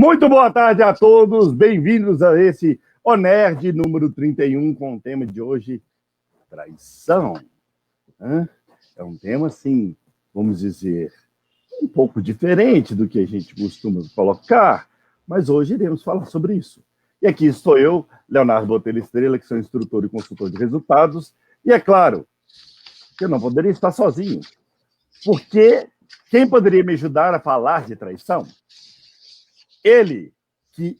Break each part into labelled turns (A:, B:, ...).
A: Muito boa tarde a todos, bem-vindos a esse ONERD número 31, com o tema de hoje, traição. É um tema, assim, vamos dizer, um pouco diferente do que a gente costuma colocar, mas hoje iremos falar sobre isso. E aqui estou eu, Leonardo Botelho Estrela, que sou instrutor e consultor de resultados, e é claro que eu não poderia estar sozinho, porque quem poderia me ajudar a falar de traição? Ele, que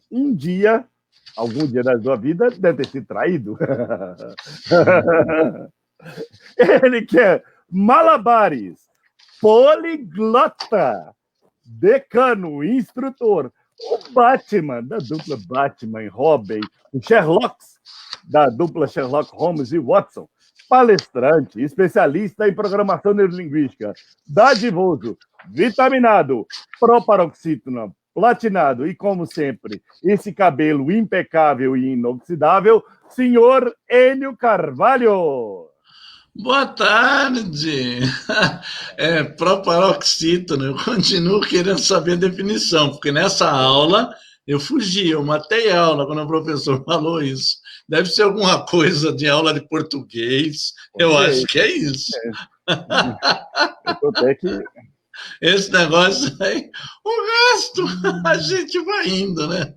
A: algum dia da sua vida, deve ter sido traído. Ele que é malabares, poliglota, decano, instrutor, o Batman, da dupla Batman e Robin, o Sherlock, da dupla Sherlock Holmes e Watson, palestrante, especialista em programação neurolinguística, dadivoso, vitaminado, proparoxítona, platinado e, como sempre, esse cabelo impecável e inoxidável, senhor Enio Carvalho.
B: Boa tarde. Proparoxítona, eu continuo querendo saber a definição, porque nessa aula eu fugi, eu matei a aula quando o professor falou isso. Deve ser alguma coisa de aula de português, eu acho que é isso.
A: Eu tô até que...
B: Esse negócio aí, o resto, a gente vai indo, né?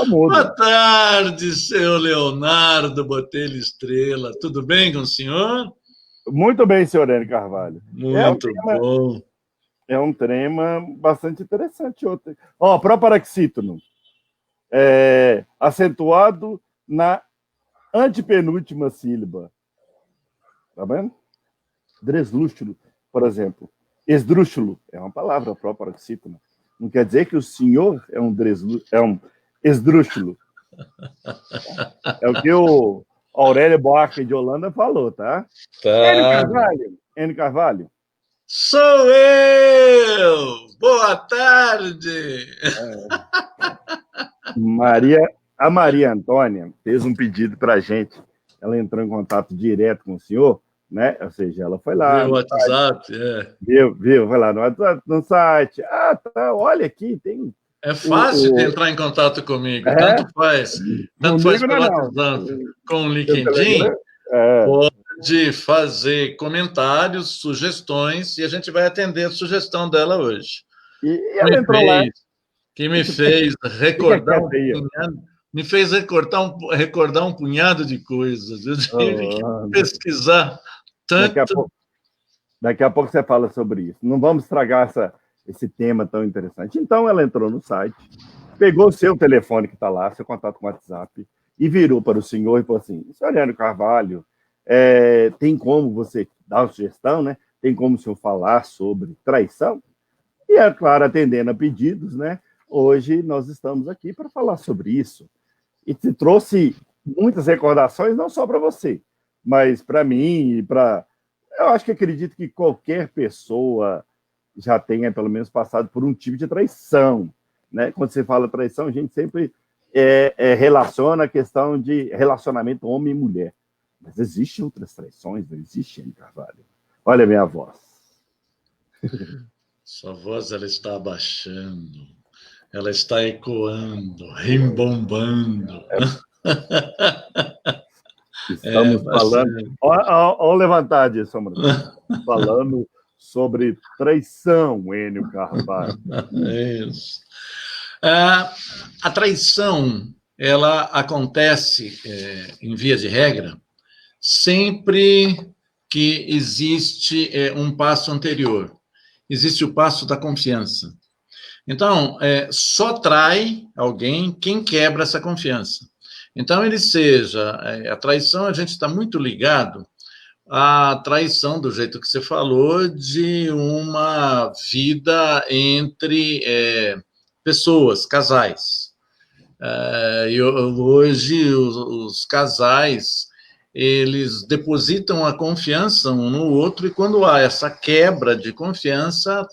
B: Boa tarde, seu Leonardo Botelho Estrela. Tudo bem com o senhor?
A: Muito bem, senhor Enio Carvalho.
B: Muito bom.
A: É um tema bastante interessante. Proparoxítono. Acentuado na antepenúltima sílaba. Tá vendo? Dreslúxulo, por exemplo. Esdrúxulo é uma palavra, proparoxítono. Não quer dizer que o senhor é um esdrúxulo. É o que o Aurélio Buarque de Holanda falou, tá? Enio Carvalho.
B: Sou eu! Boa tarde!
A: A Maria Antônia fez um pedido para a gente. Ela entrou em contato direto com o senhor, né? Ou seja, ela foi lá...
B: Viu o WhatsApp,
A: Viu, foi lá no site. Ah, tá, olha aqui, tem...
B: É fácil de entrar em contato comigo, tanto faz pelo WhatsApp com o LinkedIn, pode fazer comentários, sugestões, e a gente vai atender a sugestão dela hoje.
A: E ela entrou lá.
B: Que me fez recordar recordar um punhado de coisas. Eu tive que pesquisar tanto.
A: Daqui a pouco você fala sobre isso. Não vamos estragar esse tema tão interessante. Então, ela entrou no site, pegou o seu telefone que está lá, seu contato com o WhatsApp, e virou para o senhor e falou assim: senhor Enio Carvalho, tem como você dar uma sugestão, né? Tem como o senhor falar sobre traição? E, é claro, atendendo a pedidos, né? Hoje nós estamos aqui para falar sobre isso. E te trouxe muitas recordações, não só para você, mas para mim e para... Eu acredito que qualquer pessoa já tenha, pelo menos, passado por um tipo de traição, né? Quando você fala traição, a gente sempre relaciona a questão de relacionamento homem e mulher. Mas existem outras traições, não existe, Enio Carvalho? Olha a minha voz.
B: Sua voz, ela está abaixando, ela está ecoando, rimbombando.
A: Estamos falando... Olha levantar disso, falando sobre traição, Enio Carvalho.
B: Isso. A traição, ela acontece, em via de regra, sempre que existe um passo anterior. Existe o passo da confiança. Então, só trai alguém quem quebra essa confiança. Então, a traição, a gente está muito ligado à traição, do jeito que você falou, de uma vida entre pessoas, casais. E hoje, os casais, eles depositam a confiança um no outro, e quando há essa quebra de confiança,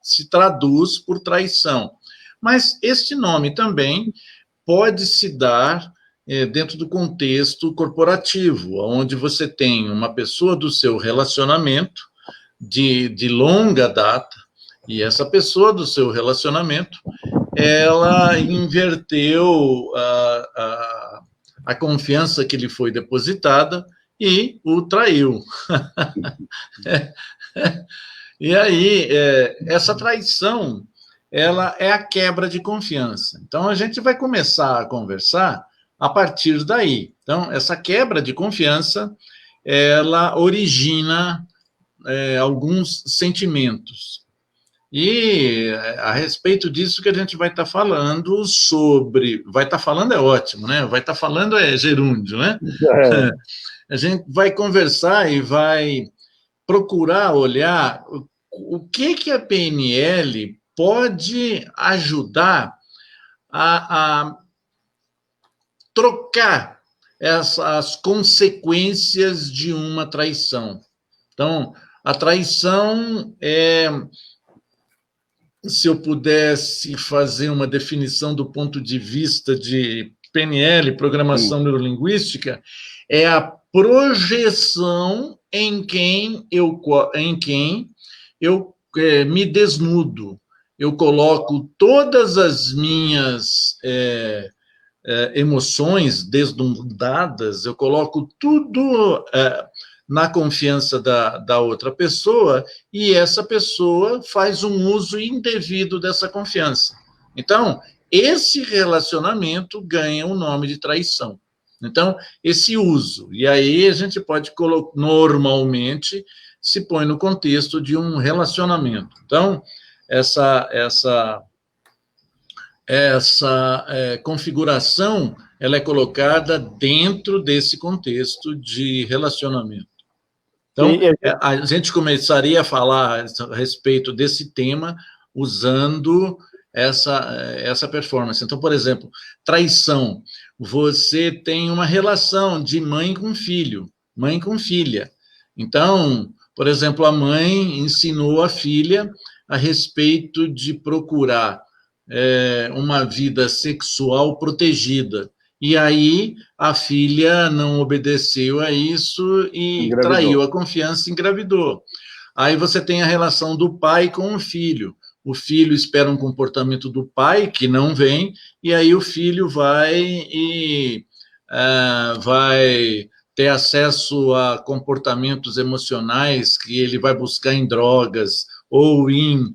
B: se traduz por traição. Mas este nome também pode se dar dentro do contexto corporativo, onde você tem uma pessoa do seu relacionamento de longa data, E essa pessoa do seu relacionamento, ela inverteu a confiança que lhe foi depositada e o traiu. E aí, essa traição, ela é a quebra de confiança. Então, a gente vai começar a conversar a partir daí. Então, essa quebra de confiança, ela origina alguns sentimentos. E a respeito disso que a gente vai estar falando sobre... Vai estar falando é ótimo, né? Vai estar falando é gerúndio, né? A gente vai conversar e vai procurar olhar o que a PNL pode ajudar a trocar essas consequências de uma traição. Então, a traição se eu pudesse fazer uma definição do ponto de vista de PNL, Programação Neurolinguística, é a projeção em quem eu me desnudo. Eu coloco todas as minhas emoções desnudadas, eu coloco tudo na confiança da outra pessoa, e essa pessoa faz um uso indevido dessa confiança. Então, esse relacionamento ganha o nome de traição. Então, esse uso, e aí a gente pode colocar, normalmente, se põe no contexto de um relacionamento. Então, essa configuração, ela é colocada dentro desse contexto de relacionamento. Então, a gente começaria a falar a respeito desse tema usando essa performance. Então, por exemplo, traição. Você tem uma relação de mãe com filho, mãe com filha. Então, por exemplo, a mãe ensinou a filha a respeito de procurar uma vida sexual protegida. E aí a filha não obedeceu a isso e traiu a confiança e engravidou. Aí você tem a relação do pai com o filho. O filho espera um comportamento do pai que não vem, e aí o filho vai ter acesso a comportamentos emocionais que ele vai buscar em drogas ou em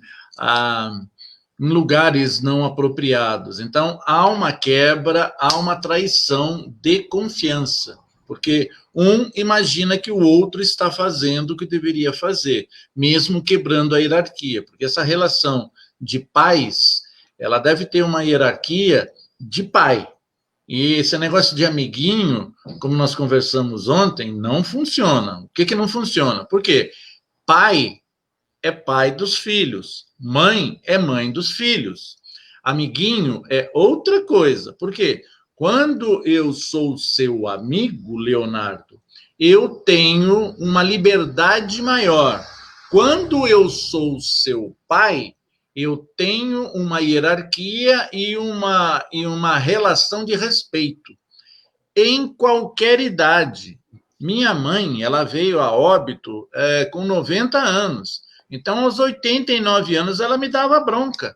B: lugares não apropriados. Então, há uma quebra, há uma traição de confiança, porque um imagina que o outro está fazendo o que deveria fazer, mesmo quebrando a hierarquia, porque essa relação de pais, ela deve ter uma hierarquia de pai. E esse negócio de amiguinho, como nós conversamos ontem, não funciona. O que não funciona? Por quê? Pai é pai dos filhos, mãe é mãe dos filhos. Amiguinho é outra coisa. Por quê? Quando eu sou seu amigo, Leonardo, eu tenho uma liberdade maior. Quando eu sou seu pai, eu tenho uma hierarquia e uma relação de respeito. Em qualquer idade. Minha mãe, ela veio a óbito com 90 anos. Então, aos 89 anos, ela me dava bronca.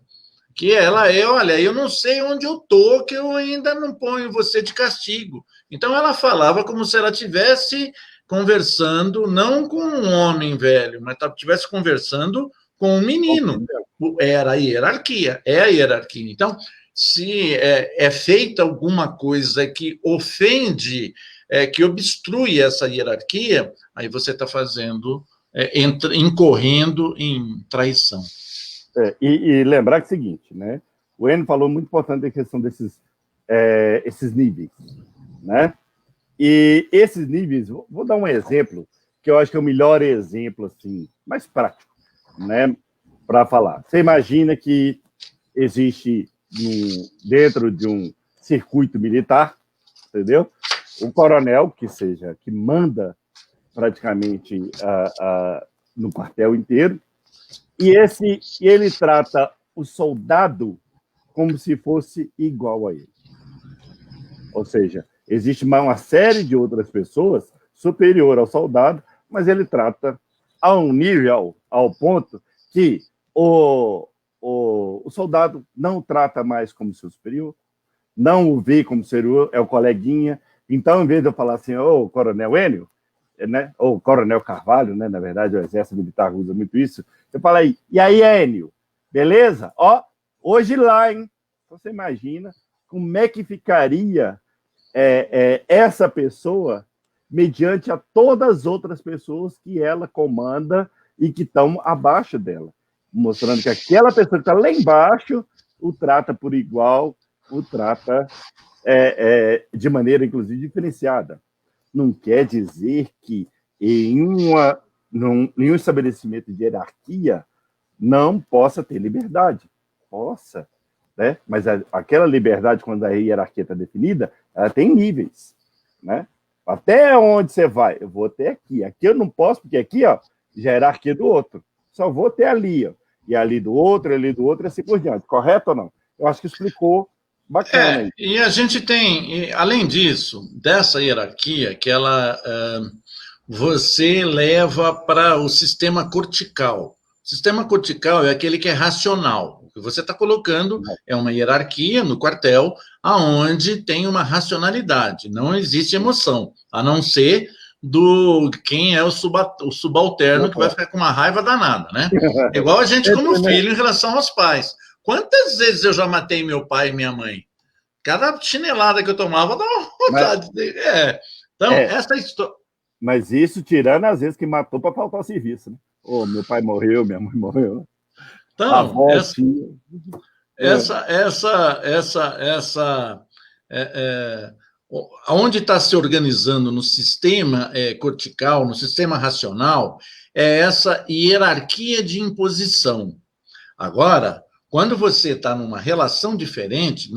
B: Que ela olha, eu não sei onde eu tô, que eu ainda não ponho você de castigo. Então, ela falava como se ela estivesse conversando, não com um homem velho, mas estivesse conversando com um menino. Era a hierarquia, é a hierarquia. Então, se é feita alguma coisa que ofende, que obstrui essa hierarquia, aí você está fazendo... incorrendo em traição.
A: E lembrar que é o seguinte, né? O Enio falou muito importante da questão desses esses níveis, né? E esses níveis, vou dar um exemplo, que eu acho que é o melhor exemplo, assim, mais prático, né? Para falar. Você imagina que existe dentro de um circuito militar, entendeu? O coronel, que manda praticamente no quartel inteiro, e ele trata o soldado como se fosse igual a ele. Ou seja, existe uma série de outras pessoas superior ao soldado, mas ele trata a um nível, ao ponto que o soldado não o trata mais como seu superior, não o vê como superior, é o coleguinha. Então, em vez de eu falar assim, ô, Coronel Enio, né? Ou Coronel Carvalho, né? Na verdade, o Exército Militar usa muito isso. Eu falo aí, e aí, Enio, beleza? Ó, hoje lá, hein? Você imagina como é que ficaria essa pessoa mediante a todas as outras pessoas que ela comanda e que estão abaixo dela, mostrando que aquela pessoa que está lá embaixo o trata por igual, o trata de maneira, inclusive, diferenciada. Não quer dizer que em um estabelecimento de hierarquia não possa ter liberdade. Possa, né? Mas aquela liberdade, quando a hierarquia está definida, ela tem níveis, né? Até onde você vai? Eu vou até aqui. Aqui eu não posso, porque aqui, ó, já é a hierarquia do outro. Só vou até ali, ó. E ali do outro, e assim por diante. Correto ou não? Eu acho que explicou bacana aí.
B: E a gente tem, além disso, dessa hierarquia, que ela você leva para o sistema cortical. O sistema cortical é aquele que é racional. O que você está colocando é uma hierarquia no quartel, aonde tem uma racionalidade. Não existe emoção, a não ser do quem é o subalterno, que vai ficar com uma raiva danada, né? É igual a gente como filho em relação aos pais. Quantas vezes eu já matei meu pai e minha mãe? Cada chinelada que eu tomava dava vontade. Então, essa história...
A: Mas isso tirando às vezes que matou para faltar o serviço, né? Oh, meu pai morreu, minha mãe morreu.
B: Então,
A: avó,
B: onde está se organizando no sistema cortical, no sistema racional, é essa hierarquia de imposição. Agora, quando você está numa relação diferente,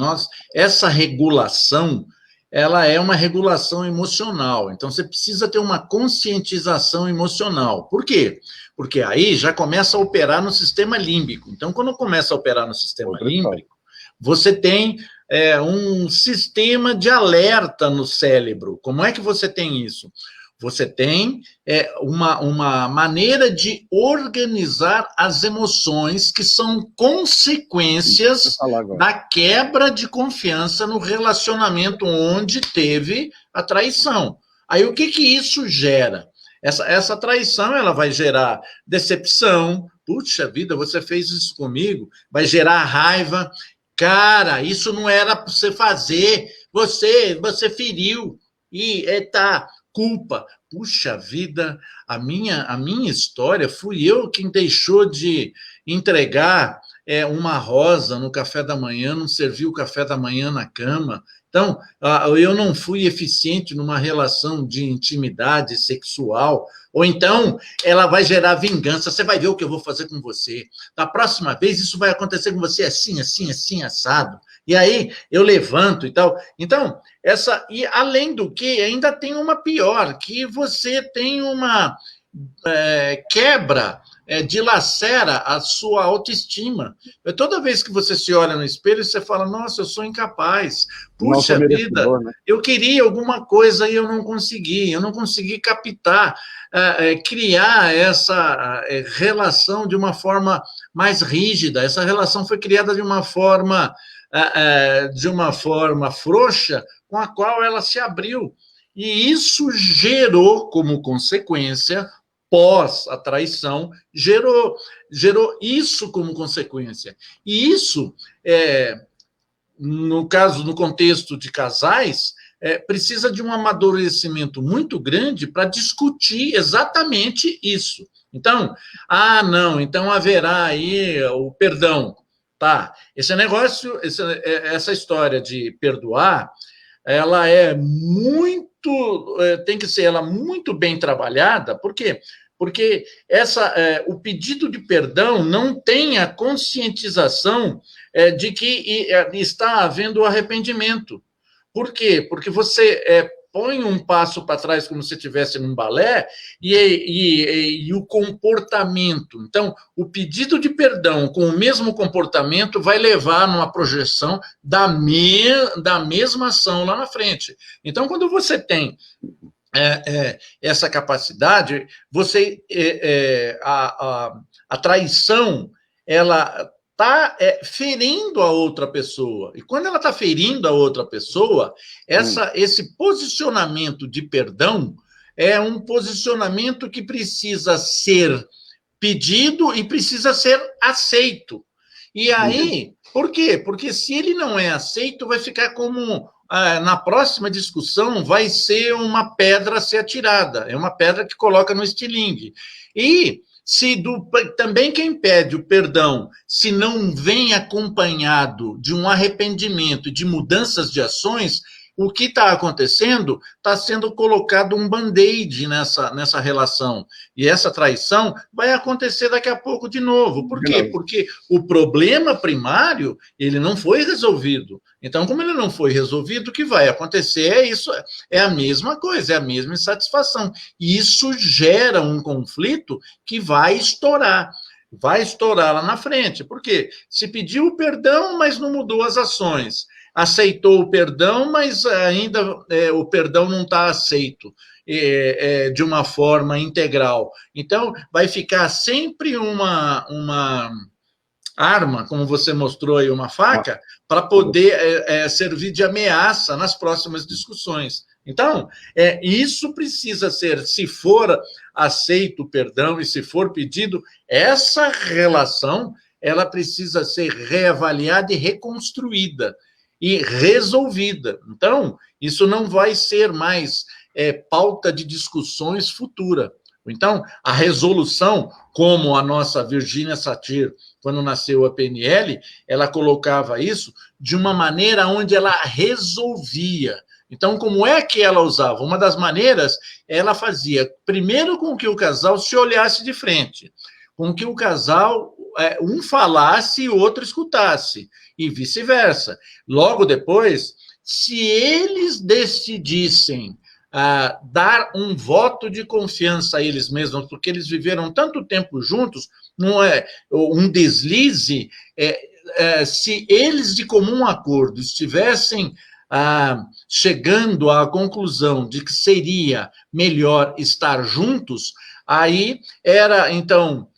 B: essa regulação, ela é uma regulação emocional. Então, você precisa ter uma conscientização emocional. Por quê? Porque aí já começa a operar no sistema límbico. Então, quando começa a operar no sistema límbico, você tem um sistema de alerta no cérebro. Como é que você tem isso? Você tem uma maneira de organizar as emoções que são consequências da quebra de confiança no relacionamento onde teve a traição. Aí o que isso gera? Essa traição ela vai gerar decepção. Puxa vida, você fez isso comigo. Vai gerar raiva. Cara, isso não era para você fazer. Você feriu. E culpa. Puxa vida, a minha história, fui eu quem deixou de entregar uma rosa no café da manhã, não serviu o café da manhã na cama. Então, eu não fui eficiente numa relação de intimidade sexual. Ou então, ela vai gerar vingança. Você vai ver o que eu vou fazer com você. Da próxima vez, isso vai acontecer com você assim, assim, assim, assado. E aí, eu levanto e tal. Então, e além do que, ainda tem uma pior, que você tem uma quebra, dilacera a sua autoestima. Toda vez que você se olha no espelho, você fala, nossa, eu sou incapaz. Puxa vida, né? Eu queria alguma coisa e eu não consegui captar, criar essa relação de uma forma mais rígida. Essa relação foi criada de uma forma frouxa, com a qual ela se abriu. E isso gerou, como consequência, pós a traição, gerou isso como consequência. E isso, no contexto de casais, precisa de um amadurecimento muito grande para discutir exatamente isso. Então, não, então haverá aí o perdão. Tá, esse negócio, essa história de perdoar, ela tem que ser muito bem trabalhada. Por quê? Porque o pedido de perdão não tem a conscientização de que está havendo arrependimento. Por quê? Porque você põe um passo para trás como se estivesse num balé e o comportamento. Então, o pedido de perdão com o mesmo comportamento vai levar numa projeção da mesma ação lá na frente. Então, quando você tem essa capacidade, a traição ela está ferindo a outra pessoa. E quando ela está ferindo a outra pessoa, esse posicionamento de perdão é um posicionamento que precisa ser pedido e precisa ser aceito. E aí, por quê? Porque se ele não é aceito, vai ficar como, na próxima discussão, vai ser uma pedra a ser atirada. É uma pedra que coloca no estilingue. E também quem pede o perdão, se não vem acompanhado de um arrependimento e de mudanças de ações, o que está acontecendo? Está sendo colocado um band-aid nessa relação. E essa traição vai acontecer daqui a pouco de novo. Por quê? Porque o problema primário, ele não foi resolvido. Então, como ele não foi resolvido, o que vai acontecer é a mesma coisa, é a mesma insatisfação. E isso gera um conflito que vai estourar lá na frente. Por quê? Se pediu o perdão, mas não mudou as ações. Aceitou o perdão, mas ainda o perdão não está aceito de uma forma integral. Então, vai ficar sempre uma arma, como você mostrou aí, uma faca, para poder servir de ameaça nas próximas discussões. Então, isso precisa ser, se for aceito o perdão e se for pedido, essa relação ela precisa ser reavaliada e reconstruída e resolvida. Então, isso não vai ser mais pauta de discussões futura. Então, a resolução, como a nossa Virginia Satir, quando nasceu a PNL, ela colocava isso de uma maneira onde ela resolvia. Então, como é que ela usava? Uma das maneiras, ela fazia primeiro com que o casal se olhasse de frente, com que o casal, um falasse e o outro escutasse, e vice-versa. Logo depois, se eles decidissem dar um voto de confiança a eles mesmos, porque eles viveram tanto tempo juntos, não é um deslize, se eles de comum acordo estivessem chegando à conclusão de que seria melhor estar juntos, aí era, então,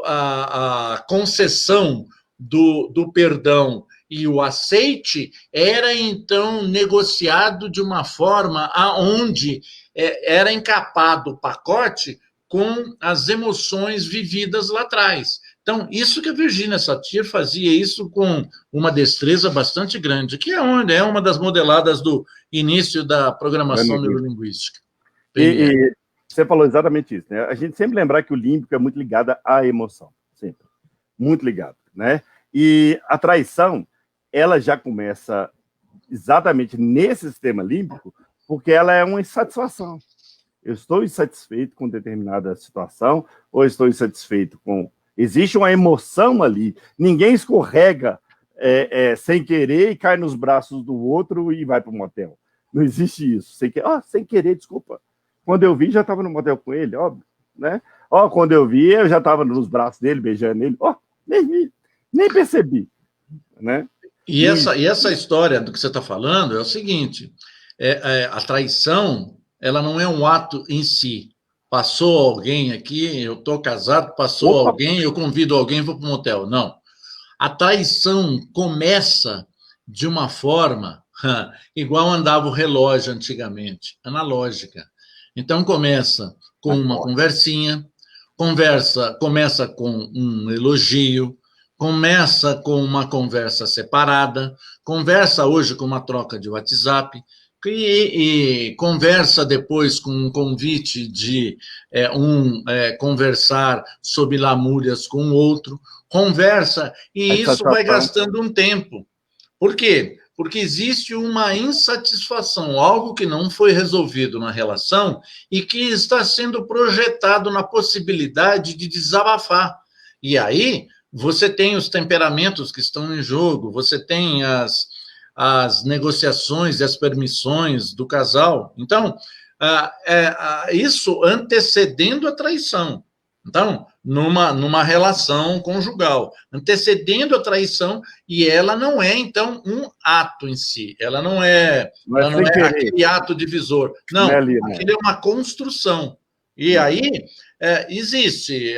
B: a concessão do perdão e o aceite era, então, negociado de uma forma aonde era encapado o pacote com as emoções vividas lá atrás. Então, isso que a Virginia Satir fazia isso com uma destreza bastante grande, que é uma das modeladas do início da programação neurolinguística.
A: E você falou exatamente isso, né? A gente sempre lembrar que o límbico é muito ligado à emoção, sempre. Muito ligado, né? E a traição, ela já começa exatamente nesse sistema límbico, porque ela é uma insatisfação. Eu estou insatisfeito com determinada situação, ou estou insatisfeito com... Existe uma emoção ali. Ninguém escorrega sem querer e cai nos braços do outro e vai para o motel. Não existe isso. Sem querer, desculpa. Quando eu vi, já estava no motel com ele, óbvio. Né? Quando eu vi, eu já estava nos braços dele, beijando ele. Nem percebi. Né?
B: E essa história do que você está falando é o seguinte, a traição, ela não é um ato em si. Passou alguém aqui, eu estou casado, passou alguém, eu convido alguém, vou para o motel. Não. A traição começa de uma forma igual andava o relógio antigamente, analógica. Então, começa com uma conversinha, começa com um elogio, começa com uma conversa separada, conversa hoje com uma troca de WhatsApp, e conversa depois com um convite de conversar sobre lamúrias com o outro, conversa, e isso vai gastando um tempo. Por quê? Porque existe uma insatisfação, algo que não foi resolvido na relação e que está sendo projetado na possibilidade de desabafar. E aí, você tem os temperamentos que estão em jogo, você tem as negociações e as permissões do casal. Então, isso antecedendo a traição. Então, numa relação conjugal, antecedendo a traição, e ela não é, então, um ato em si, ela não é aquele ato divisor. Não, aquilo é uma construção. E aí, existe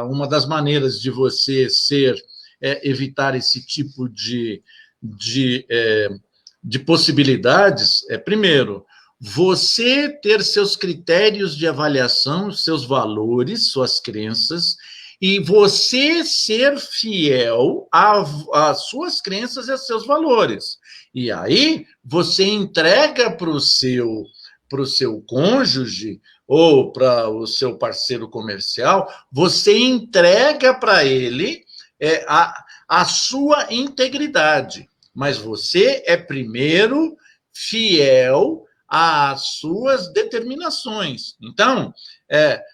B: uma das maneiras de você evitar esse tipo de possibilidades primeiro, você ter seus critérios de avaliação, seus valores, suas crenças, e você ser fiel às suas crenças e aos seus valores. E aí, você entrega para o seu cônjuge ou para o seu parceiro comercial, você entrega para ele a sua integridade. Mas você é primeiro fiel às suas determinações. Então,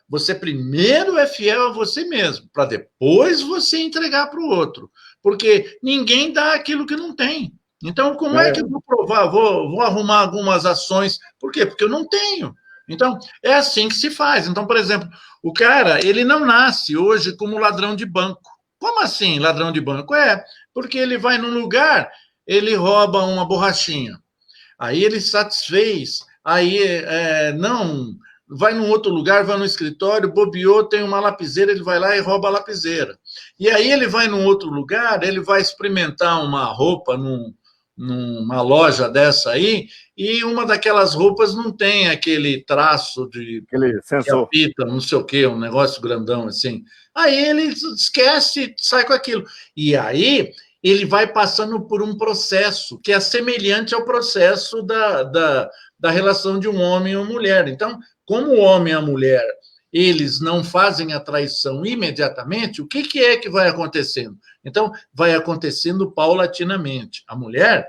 B: você primeiro é fiel a você mesmo, para depois você entregar para o outro. Porque ninguém dá aquilo que não tem. Então, como é que eu vou provar? Vou arrumar algumas ações. Por quê? Porque eu não tenho. Então, é assim que se faz. Então, por exemplo, o cara, ele não nasce hoje como ladrão de banco. Como assim, ladrão de banco? Porque ele vai num lugar, ele rouba uma borrachinha. Aí ele satisfez, aí não, vai num outro lugar, vai no escritório, bobeou, tem uma lapiseira, ele vai lá e rouba a lapiseira. E aí ele vai num outro lugar, ele vai experimentar uma roupa numa loja dessa aí, e uma daquelas roupas não tem aquele traço de
A: sensor,
B: apita, não sei o quê, um negócio grandão assim. Aí ele esquece, sai com aquilo. E aí ele vai passando por um processo que é semelhante ao processo da relação de um homem e uma mulher. Então, como o homem e a mulher, eles não fazem a traição imediatamente, o que é que vai acontecendo? Então, vai acontecendo paulatinamente. A mulher,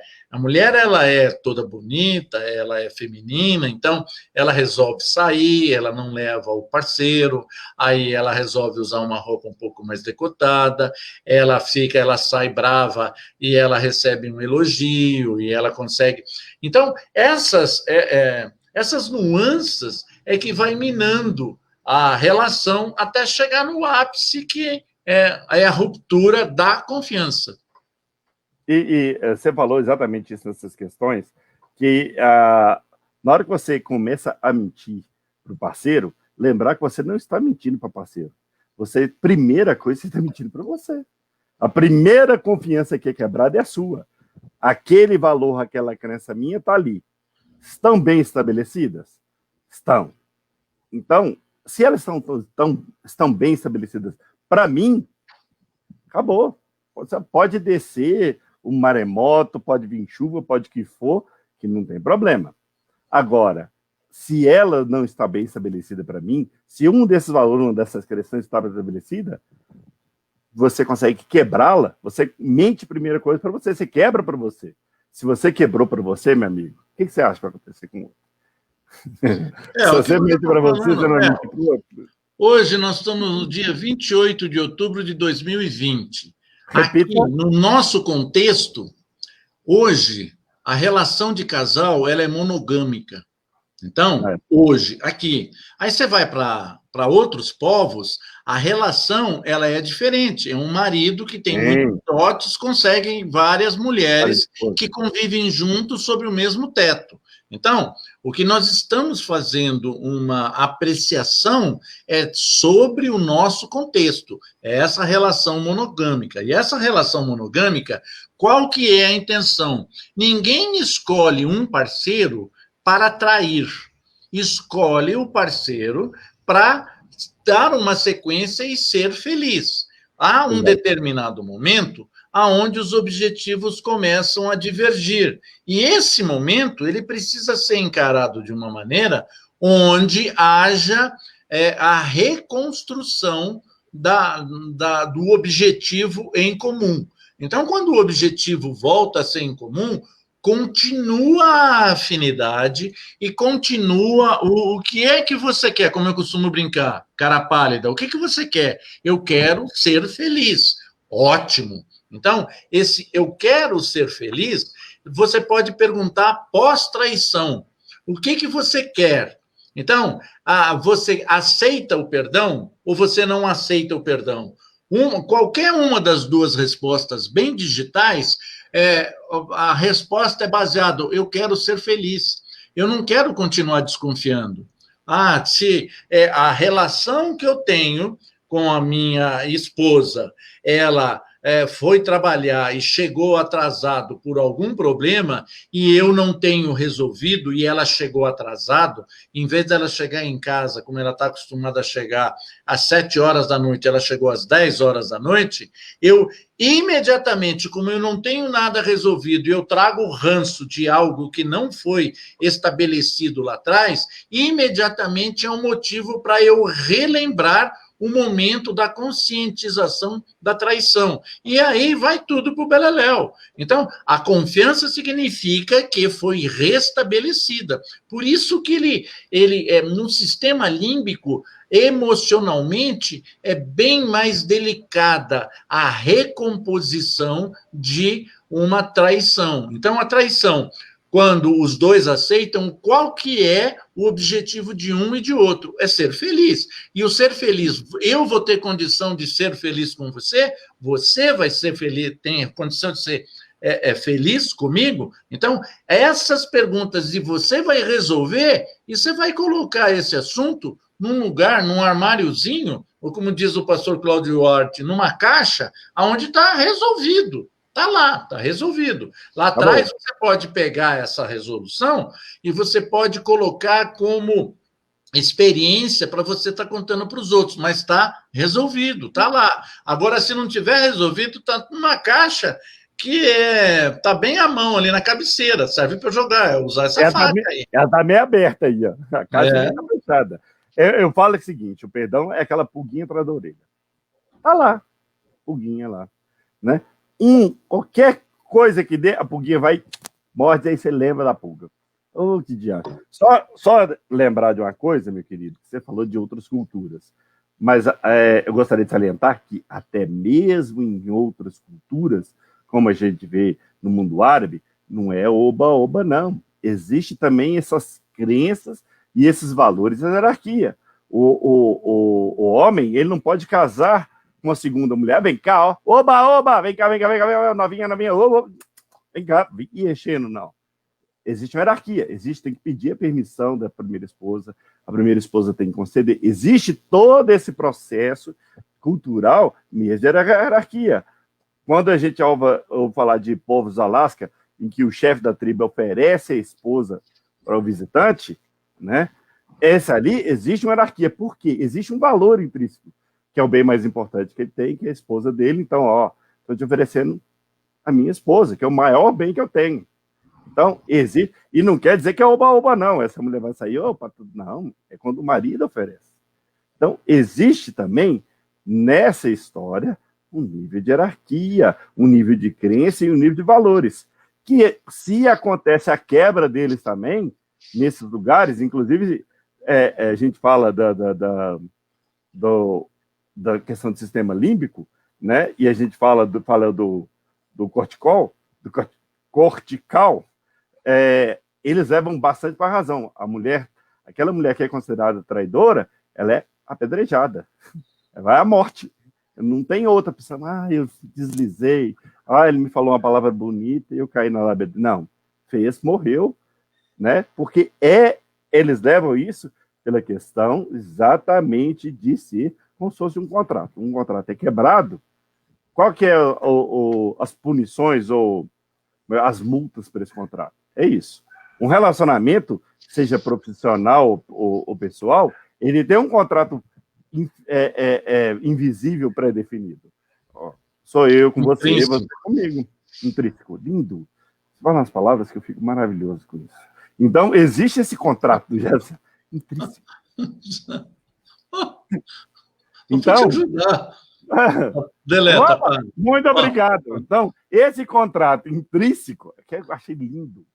B: ela é toda bonita, ela é feminina, então ela resolve sair, ela não leva o parceiro, aí ela resolve usar uma roupa um pouco mais decotada, ela sai brava e ela recebe um elogio e ela consegue. Então, essas nuances é que vai minando a relação até chegar no ápice, que é a ruptura da confiança.
A: E você falou exatamente isso nessas questões, que na hora que você começa a mentir para o parceiro, lembrar que você não está mentindo para o parceiro. Primeira coisa, você está mentindo para você. A primeira confiança que é quebrada é a sua. Aquele valor, aquela crença minha está ali. Estão bem estabelecidas? Estão. Então, se elas estão bem estabelecidas, para mim, acabou. Você pode descer um maremoto, pode vir chuva, pode o que for, que não tem problema. Agora, se ela não está bem estabelecida para mim, se um desses valores, uma dessas crenças está estabelecida, você consegue quebrá-la, você mente a primeira coisa para você quebra para você. Se você quebrou para você, meu amigo, o que você acha que vai acontecer com o outro? Se você mente para você não mente para o outro.
B: Hoje nós estamos no dia 28 de outubro de 2020.
A: Repita.
B: Aqui, no nosso contexto, hoje, a relação de casal ela é monogâmica. Então, hoje, aqui. Aí você vai para outros povos, a relação ela é diferente. É um marido que tem muitos dotes, conseguem várias mulheres que convivem juntos sob o mesmo teto. Então, o que nós estamos fazendo uma apreciação é sobre o nosso contexto, é essa relação monogâmica. E essa relação monogâmica, qual que é a intenção? Ninguém escolhe um parceiro para trair. Escolhe o parceiro para dar uma sequência e ser feliz. Há um determinado momento aonde os objetivos começam a divergir. E esse momento, ele precisa ser encarado de uma maneira onde haja a reconstrução do objetivo em comum. Então, quando o objetivo volta a ser em comum, continua a afinidade e continua o que é que você quer, como eu costumo brincar, cara pálida, o que você quer? Eu quero ser feliz. Ótimo. Então, esse eu quero ser feliz, você pode perguntar pós-traição. O que você quer? Então, você aceita o perdão ou você não aceita o perdão? Qualquer uma das duas respostas bem digitais, a resposta é baseada, eu quero ser feliz. Eu não quero continuar desconfiando. se a relação que eu tenho com a minha esposa, ela foi trabalhar e chegou atrasado por algum problema e eu não tenho resolvido e ela chegou atrasado, em vez dela chegar em casa, como ela está acostumada a chegar às 7 horas da noite, ela chegou às 10 horas da noite, eu imediatamente, como eu não tenho nada resolvido e eu trago o ranço de algo que não foi estabelecido lá atrás, imediatamente é um motivo para eu relembrar o momento da conscientização da traição. E aí vai tudo para o beleléu. Então, a confiança significa que foi restabelecida. Por isso que ele no sistema límbico, emocionalmente, é bem mais delicada a recomposição de uma traição. Então, a traição, quando os dois aceitam, qual que é o objetivo de um e de outro? É ser feliz. E o ser feliz, eu vou ter condição de ser feliz com você, você vai ser feliz, tem condição de ser feliz comigo? Então, essas perguntas, e você vai resolver, e você vai colocar esse assunto num lugar, num armáriozinho, ou como diz o pastor Cláudio Hort, numa caixa, onde está resolvido. Está lá, está resolvido. Lá atrás você pode pegar essa resolução e você pode colocar como experiência para você estar contando para os outros, mas está resolvido, está lá. Agora, se não tiver resolvido, está numa caixa que está bem à mão ali na cabeceira, serve para jogar, usar essa faca aí.
A: Ela está meio aberta aí, ó. A caixa nem está fechada. Eu falo o seguinte, o perdão é aquela pulguinha atrás da orelha. Está lá, pulguinha lá, né? Qualquer coisa que dê, a pulguinha vai, morde, aí você lembra da pulga. Oh, que diabo. Só lembrar de uma coisa, meu querido, que você falou de outras culturas, mas eu gostaria de salientar que até mesmo em outras culturas, como a gente vê no mundo árabe, não é oba-oba, não. Existe também essas crenças e esses valores da hierarquia. O homem, ele não pode casar uma segunda mulher, vem cá, ó, oba, vem cá, novinha, oba, vem cá, e enchendo, não. Existe uma hierarquia, tem que pedir a permissão da primeira esposa, a primeira esposa tem que conceder, existe todo esse processo cultural mesmo de hierarquia. Quando a gente ouve falar de povos Alasca, em que o chefe da tribo oferece a esposa para o visitante, né? Essa ali existe uma hierarquia, por quê? Existe um valor intrínseco, que é o bem mais importante que ele tem, que é a esposa dele. Então, estou te oferecendo a minha esposa, que é o maior bem que eu tenho. Então, existe. E não quer dizer que é oba-oba, não. Essa mulher vai sair, opa, tudo. Não, é quando o marido oferece. Então, existe também, nessa história, um nível de hierarquia, um nível de crença e um nível de valores. Que, se acontece a quebra deles também, nesses lugares, inclusive, a gente fala da questão do sistema límbico, né? E a gente fala do cortical, eles levam bastante para a razão. Aquela mulher que é considerada traidora, ela é apedrejada, ela vai à morte. Não tem outra pessoa, eu deslizei, ele me falou uma palavra bonita e eu caí na lábia. Não, fez, morreu, né? Porque eles levam isso pela questão exatamente de ser como se fosse um contrato. Um contrato é quebrado. Qual que é as punições ou as multas para esse contrato? É isso. Um relacionamento, seja profissional ou pessoal, ele tem um contrato invisível pré-definido. Sou eu com você, você comigo. Intrínseco. Lindo. Fala umas palavras que eu fico maravilhoso com isso. Então, existe esse contrato intrínseco.
B: Então, deleta.
A: Muito obrigado. Então, esse contrato intrínseco, que eu achei lindo,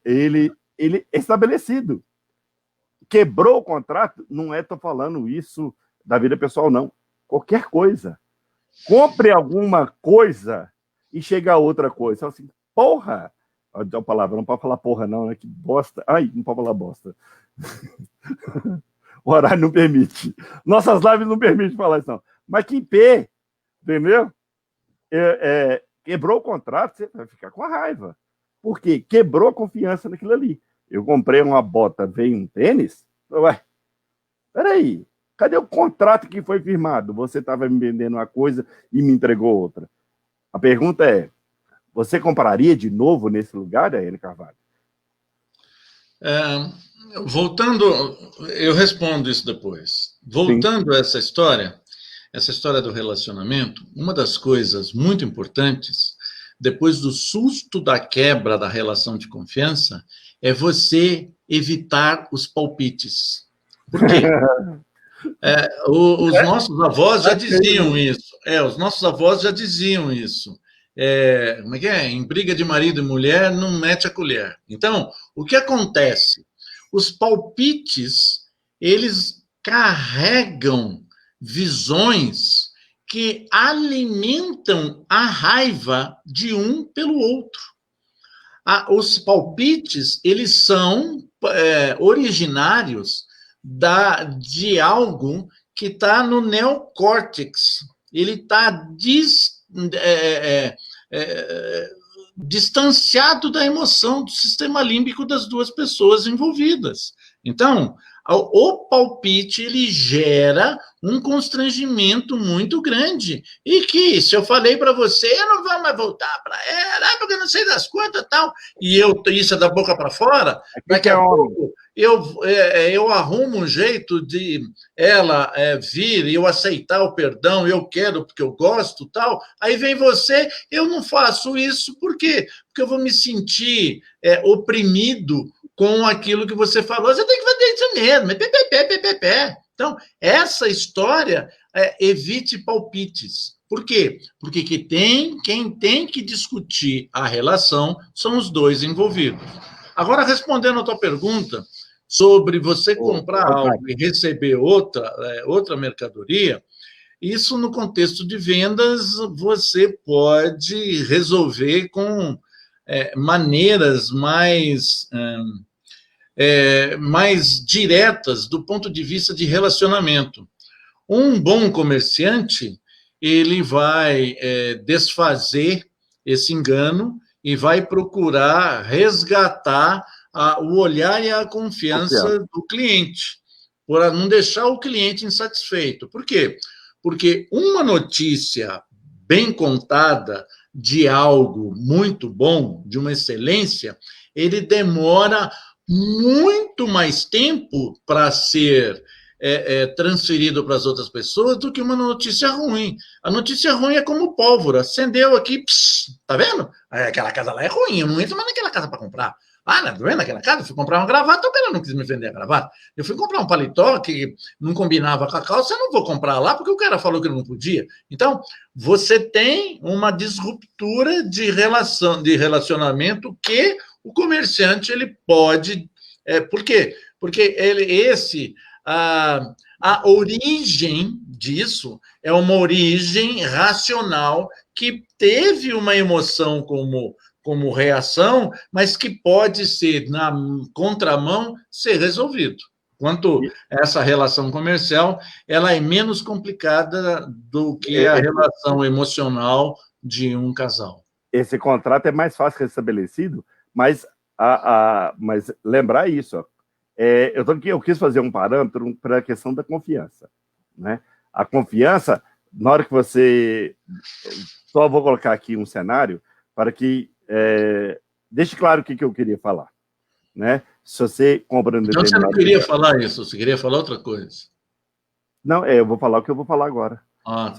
A: ele é estabelecido. Quebrou o contrato, não estou falando isso da vida pessoal, não. Qualquer coisa. Compre alguma coisa e chega a outra coisa. Assim, porra! A palavra, não pode falar porra, não, né? Que bosta. Ai, não pode falar bosta. O horário não permite. Nossas lives não permitem falar isso, não. Mas que pé, entendeu? Quebrou o contrato, você vai ficar com a raiva. Por quê? Quebrou a confiança naquilo ali. Eu comprei uma bota, veio um tênis? Ué, peraí, cadê o contrato que foi firmado? Você estava me vendendo uma coisa e me entregou outra. A pergunta é, você compraria de novo nesse lugar, Daiane Carvalho?
B: Voltando, eu respondo isso depois.
A: Sim.
B: Voltando a essa história do relacionamento, uma das coisas muito importantes, depois do susto da quebra da relação de confiança, é você evitar os palpites. Por quê? Os nossos avós já diziam isso. Os nossos avós já diziam isso. Como é que é? Em briga de marido e mulher, não mete a colher. Então, o que acontece? Os palpites, eles carregam visões que alimentam a raiva de um pelo outro. Os palpites, eles são originários de algo que está no neocórtex. Ele está distanciado da emoção do sistema límbico das duas pessoas envolvidas. Então, o palpite, ele gera um constrangimento muito grande. E que, se eu falei para você, eu não vou mais voltar para ela, porque eu não sei das quantas e tal, e isso é da boca para fora, daqui a pouco eu arrumo um jeito de ela vir e eu aceitar o perdão, eu quero porque eu gosto tal, aí vem você, eu não faço isso, por quê? Porque eu vou me sentir oprimido com aquilo que você falou, você tem que fazer isso mesmo, Então, essa história, evite palpites. Por quê? Porque quem tem que discutir a relação são os dois envolvidos. Agora, respondendo a tua pergunta sobre você comprar algo e receber outra mercadoria, isso no contexto de vendas você pode resolver com maneiras mais diretas do ponto de vista de relacionamento. Um bom comerciante, ele vai desfazer esse engano e vai procurar resgatar o olhar e a confiança do cliente, para não deixar o cliente insatisfeito. Por quê? Porque uma notícia bem contada de algo muito bom, de uma excelência, ele demora muito mais tempo para ser transferido para as outras pessoas do que uma notícia ruim. A notícia ruim é como pólvora. Acendeu aqui, tá vendo? Aquela casa lá é ruim, eu não entro mais naquela casa para comprar. Tá vendo aquela casa? Eu fui comprar uma gravata, o cara não quis me vender a gravata. Eu fui comprar um paletó que não combinava com a calça, eu não vou comprar lá porque o cara falou que não podia. Então, você tem uma disruptura de relacionamento que o comerciante ele pode... por quê? Porque a origem disso é uma origem racional que teve uma emoção como reação, mas que pode ser, na contramão, ser resolvido. Quanto essa relação comercial, ela é menos complicada do que a relação emocional de um casal.
A: Esse contrato é mais fácil restabelecido, mas lembrar isso, ó, eu quis fazer um parâmetro para a questão da confiança, né? A confiança, na hora que você... Só vou colocar aqui um cenário para que deixe claro o que eu queria falar, né? Se você compra...
B: Então você não queria falar isso, você queria falar outra coisa.
A: Não, eu vou falar o que eu vou falar agora.
B: Tá.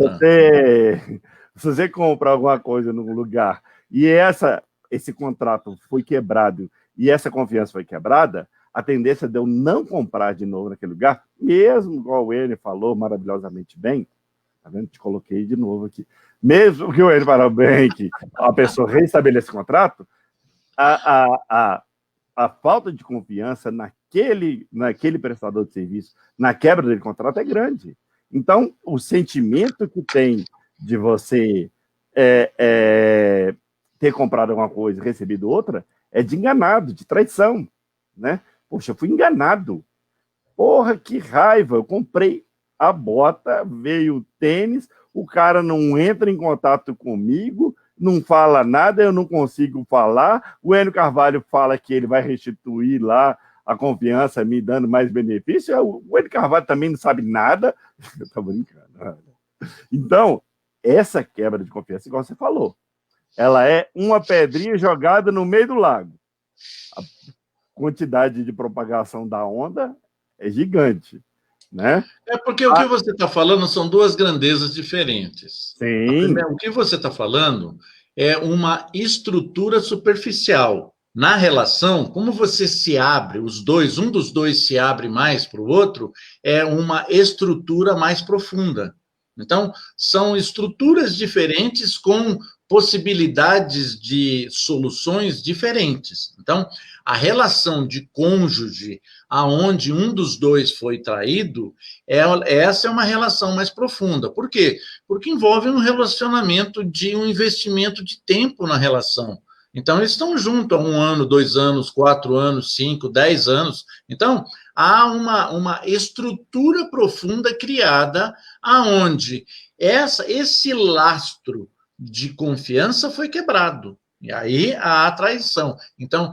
A: Se você compra alguma coisa num lugar e esse contrato foi quebrado e essa confiança foi quebrada, a tendência de eu não comprar de novo naquele lugar, mesmo igual o Enio falou maravilhosamente bem, tá vendo? Te coloquei de novo aqui. Mesmo que o Enio falou bem que a pessoa restabelece o contrato, a falta de confiança naquele prestador de serviço, na quebra dele contrato é grande. Então, o sentimento que tem de você ter comprado alguma coisa e recebido outra é de enganado, de traição, né? Poxa, eu fui enganado. Porra, que raiva. Eu comprei a bota, veio o tênis, o cara não entra em contato comigo não fala nada, eu não consigo falar. O Enio Carvalho fala que ele vai restituir lá a confiança, me dando mais benefício. O Enio Carvalho também não sabe nada. Eu estou brincando. Então, essa quebra de confiança, igual você falou, ela é uma pedrinha jogada no meio do lago. A quantidade de propagação da onda é gigante, né?
B: É porque o que você está falando são duas grandezas diferentes.
A: Sim.
B: O que você está falando é uma estrutura superficial. Na relação, como você se abre, os dois, um dos dois se abre mais para o outro, é uma estrutura mais profunda. Então, são estruturas diferentes com possibilidades de soluções diferentes. Então, a relação de cônjuge, aonde um dos dois foi traído, essa é uma relação mais profunda. Por quê? Porque envolve um relacionamento de um investimento de tempo na relação. Então, eles estão juntos há 1 ano, 2 anos, 4 anos, 5, 10 anos. Então, há uma estrutura profunda criada aonde esse lastro de confiança foi quebrado. E aí há traição. Então,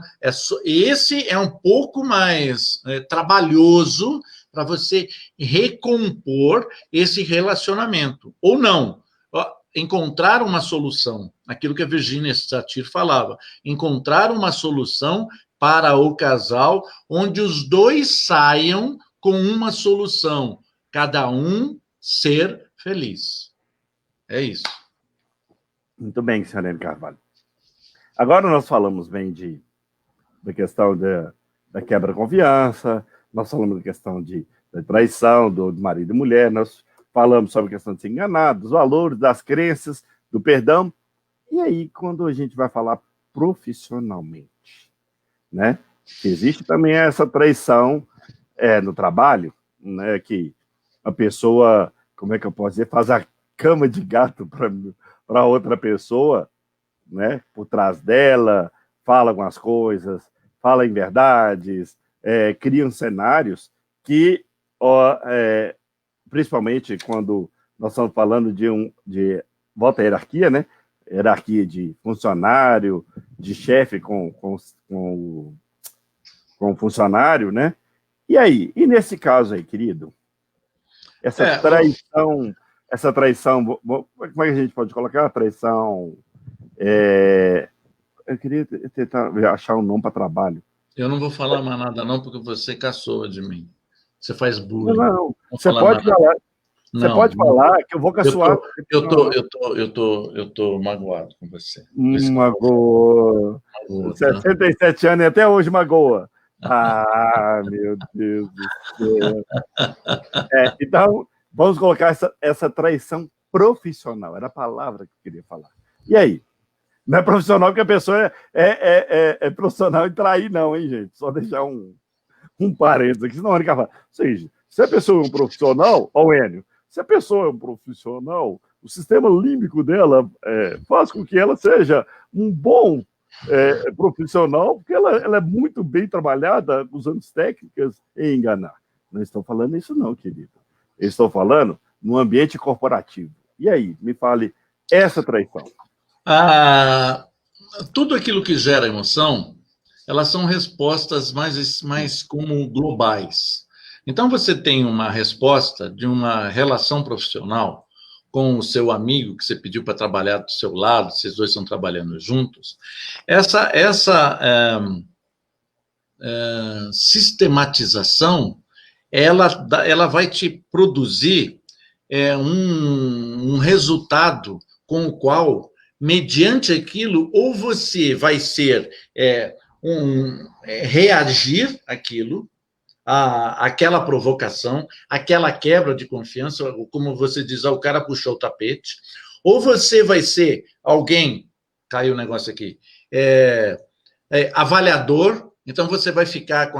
B: esse é um pouco mais trabalhoso para você recompor esse relacionamento. Ou não. Encontrar uma solução. Aquilo que a Virginia Satir falava. Encontrar uma solução para o casal, onde os dois saiam com uma solução. Cada um ser feliz. É isso.
A: Muito bem, senhor Enio Carvalho. Agora nós falamos bem da questão da quebra de confiança, nós falamos da questão da traição do marido e mulher, nós falamos sobre a questão de se enganar, dos valores, das crenças, do perdão. E aí, quando a gente vai falar profissionalmente, né? Que existe também essa traição no trabalho, né? Que a pessoa, como é que eu posso dizer, faz a cama de gato para outra pessoa, né? Por trás dela, fala algumas coisas, fala em verdades, criam cenários que, principalmente quando nós estamos falando de volta à hierarquia, né? Hierarquia de funcionário, de chefe com funcionário, né? E aí? E nesse caso aí, querido? Essa traição, como é que a gente pode colocar? A traição... eu queria tentar achar um nome para trabalho.
B: Eu não vou falar mais nada, não, porque você caçoa de mim. Você faz bullying.
A: Não. Você pode falar. Você pode falar que eu vou caçoar.
B: Eu tô magoado com você.
A: Magoa. 67 anos e até hoje magoa. Ah, meu Deus do céu. Então, vamos colocar essa traição profissional. Era a palavra que eu queria falar. E aí? Não é profissional porque a pessoa é profissional em trair, não, hein, gente? Só deixar um parênteses aqui, senão a única fala. Ou seja, se a pessoa é um profissional, ó, o Enio, se a pessoa é um profissional, o sistema límbico dela faz com que ela seja um bom profissional, porque ela é muito bem trabalhada usando técnicas em enganar. Não estou falando isso não, querido. Eu estou falando no ambiente corporativo. E aí, me fale essa traição.
B: Tudo aquilo que gera emoção, elas são respostas mais como globais. Então, você tem uma resposta de uma relação profissional com o seu amigo que você pediu para trabalhar do seu lado, vocês dois estão trabalhando juntos. Essa sistematização, ela vai te produzir um resultado com o qual, mediante aquilo, ou você vai ser reagir àquilo, aquela provocação, aquela quebra de confiança, como você diz, o cara puxou o tapete, ou você vai ser alguém, caiu o negócio aqui, avaliador, então você vai ficar com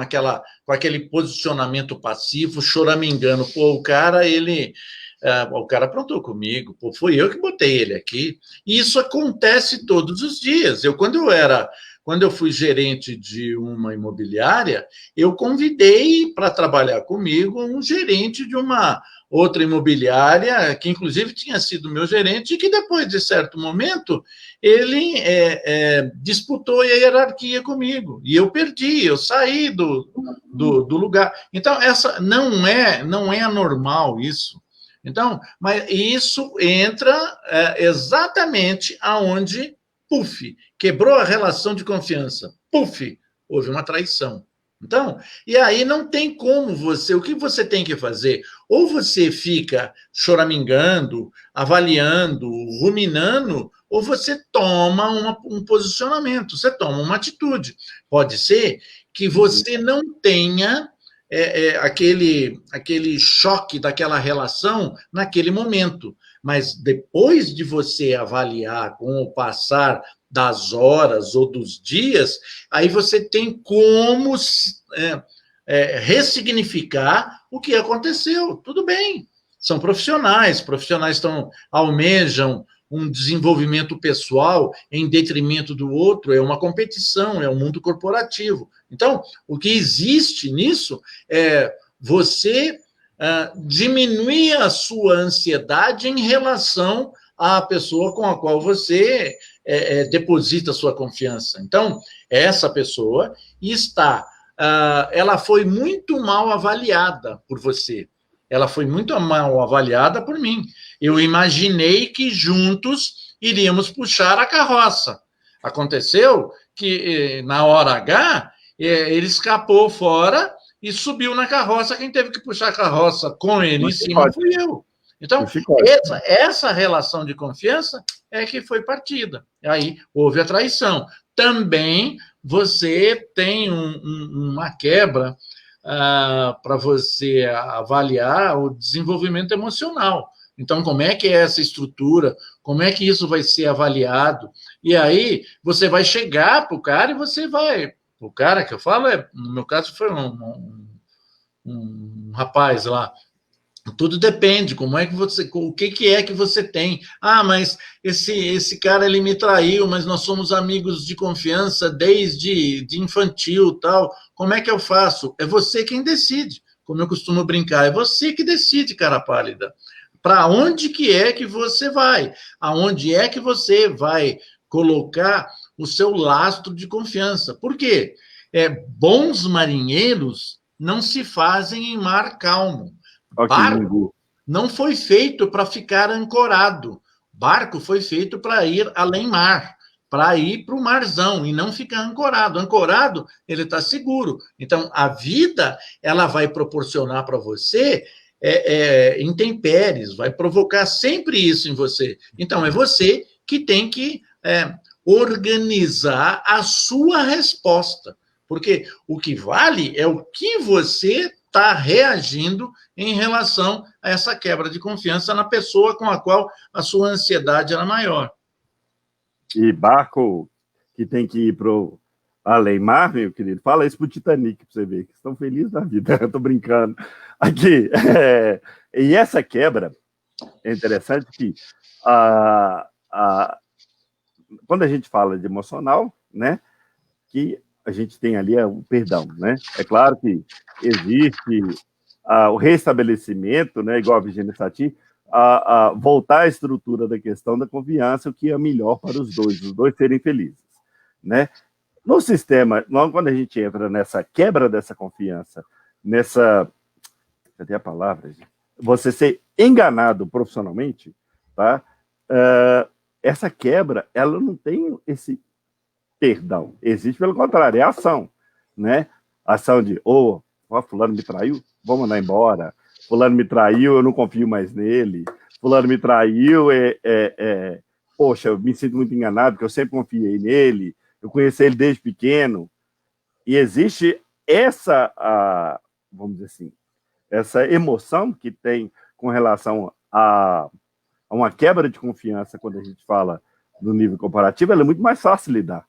B: aquele posicionamento passivo, choramingando, o cara aprontou comigo, fui eu que botei ele aqui, e isso acontece todos os dias. Quando quando eu fui gerente de uma imobiliária, eu convidei para trabalhar comigo um gerente de uma outra imobiliária, que inclusive tinha sido meu gerente, e que depois de certo momento ele disputou a hierarquia comigo, e eu perdi, eu saí do lugar. Então, essa não é anormal isso. Então, mas isso entra exatamente aonde, puf, quebrou a relação de confiança, puf, houve uma traição. Então, e aí não tem como o que você tem que fazer? Ou você fica choramingando, avaliando, ruminando, ou você toma um posicionamento, você toma uma atitude. Pode ser que você não tenha aquele choque daquela relação naquele momento, mas depois de você avaliar com o passar das horas ou dos dias, aí você tem como ressignificar o que aconteceu. Tudo bem, são profissionais almejam um desenvolvimento pessoal em detrimento do outro, é uma competição, é um mundo corporativo. Então, o que existe nisso é você diminuir a sua ansiedade em relação à pessoa com a qual você deposita sua confiança. Então, essa pessoa ela foi muito mal avaliada por você. Ela foi muito mal avaliada por mim. Eu imaginei que juntos iríamos puxar a carroça. Aconteceu que, na hora H, ele escapou fora e subiu na carroça. Quem teve que puxar a carroça com ele em cima fui eu. Então, essa relação de confiança é que foi partida. Aí houve a traição. Também você tem uma quebra para você avaliar o desenvolvimento emocional. Então, como é que é essa estrutura? Como é que isso vai ser avaliado? E aí, você vai chegar para o cara e você vai... O cara que eu falo, no meu caso, foi um rapaz lá. Tudo depende, como é que você, o que é que você tem? Ah, mas esse cara ele me traiu, mas nós somos amigos de confiança desde infantil, tal. Como é que eu faço? É você quem decide. Como eu costumo brincar, é você que decide, cara pálida. Para onde que é que você vai? Aonde é que você vai colocar o seu lastro de confiança? Por quê? Bons marinheiros não se fazem em mar calmo. Barco não foi feito para ficar ancorado. Barco foi feito para ir além mar, para ir para o marzão e não ficar ancorado. Ancorado, ele está seguro. Então, a vida ela vai proporcionar para você intempéries, vai provocar sempre isso em você. Então, é você que tem que organizar a sua resposta. Porque o que vale é o que você está reagindo em relação a essa quebra de confiança na pessoa com a qual a sua ansiedade era maior.
A: E barco que tem que ir para o além-mar, meu querido, fala isso para o Titanic, para você ver, que estão felizes da vida, eu estou brincando. Aqui, e essa quebra, é interessante que quando a gente fala de emocional, né, que a gente tem ali o perdão, né? É claro que existe o restabelecimento, né, igual a Virginia Satir, voltar à estrutura da questão da confiança, o que é melhor para os dois serem felizes, né? No sistema, quando a gente entra nessa quebra dessa confiança, cadê a palavra, gente? Você ser enganado profissionalmente, tá? Essa quebra, ela não tem esse perdão. Existe, pelo contrário, é ação, né? Ação de, fulano me traiu, vou mandar embora. Fulano me traiu, eu não confio mais nele. Fulano me traiu, poxa, eu me sinto muito enganado, porque eu sempre confiei nele, eu conheci ele desde pequeno. E existe vamos dizer assim, essa emoção que tem com relação a uma quebra de confiança, quando a gente fala no nível comparativo, ela é muito mais fácil de lidar.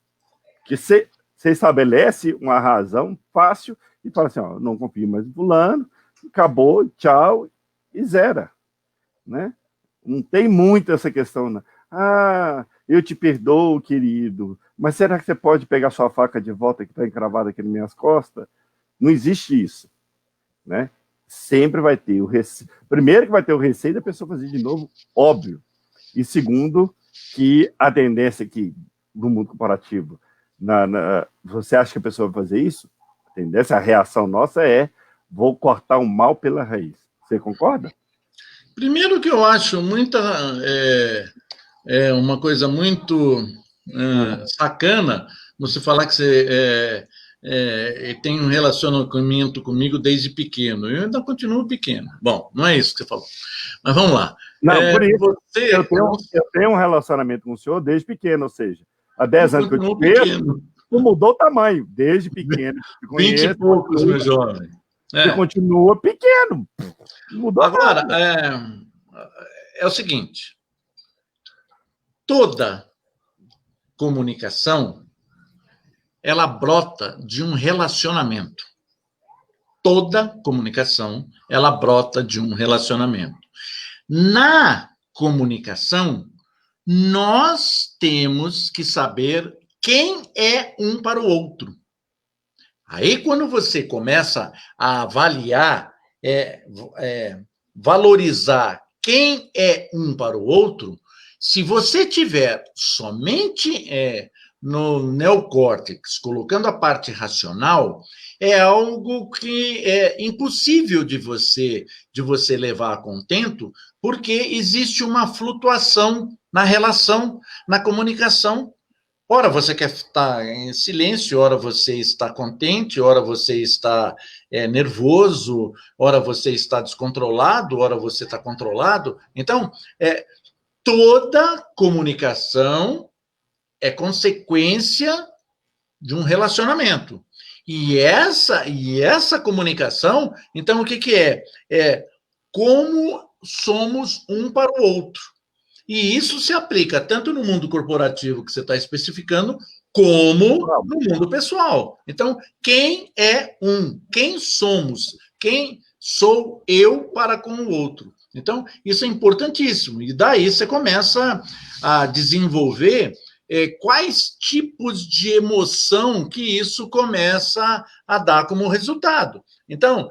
A: Que você estabelece uma razão fácil e fala assim, não confio mais em fulano, acabou, tchau, e zera. Né? Não tem muito essa questão. Ah, eu te perdoo, querido, mas será que você pode pegar sua faca de volta que está encravada aqui nas minhas costas? Não existe isso, né? Sempre vai ter o receio. Primeiro que vai ter o receio da pessoa fazer de novo, óbvio. E segundo, que a tendência aqui do mundo corporativo, você acha que a pessoa vai fazer isso? A tendência, a reação nossa é: vou cortar o mal pela raiz. Você concorda?
B: Primeiro que eu acho uma coisa muito sacana você falar que você tem um relacionamento comigo desde pequeno. Eu ainda continuo pequeno. Bom, não é isso que você falou. Mas vamos lá.
A: Não, por isso, eu tenho um relacionamento com o senhor desde pequeno, ou seja, há 10 anos que eu te conheço, não mudou o tamanho, desde pequeno.
B: 20 e poucos, meu jovem.
A: Você continua pequeno. Mudou
B: agora, é o seguinte, toda comunicação, ela brota de um relacionamento. Toda comunicação, ela brota de um relacionamento. Na comunicação, nós temos que saber quem é um para o outro. Aí, quando você começa a avaliar, valorizar quem é um para o outro, se você tiver somente no neocórtex, colocando a parte racional, é algo que é impossível de você levar a contento, porque existe uma flutuação na relação, na comunicação. Ora você quer estar em silêncio, ora você está contente, ora você está nervoso, ora você está descontrolado, ora você está controlado. Então, toda comunicação é consequência de um relacionamento. E essa comunicação, então, o que é? É como somos um para o outro. E isso se aplica tanto no mundo corporativo que você está especificando, como no mundo pessoal. Então, quem é um? Quem somos? Quem sou eu para com o outro? Então, isso é importantíssimo. E daí você começa a desenvolver quais tipos de emoção que isso começa a dar como resultado. Então,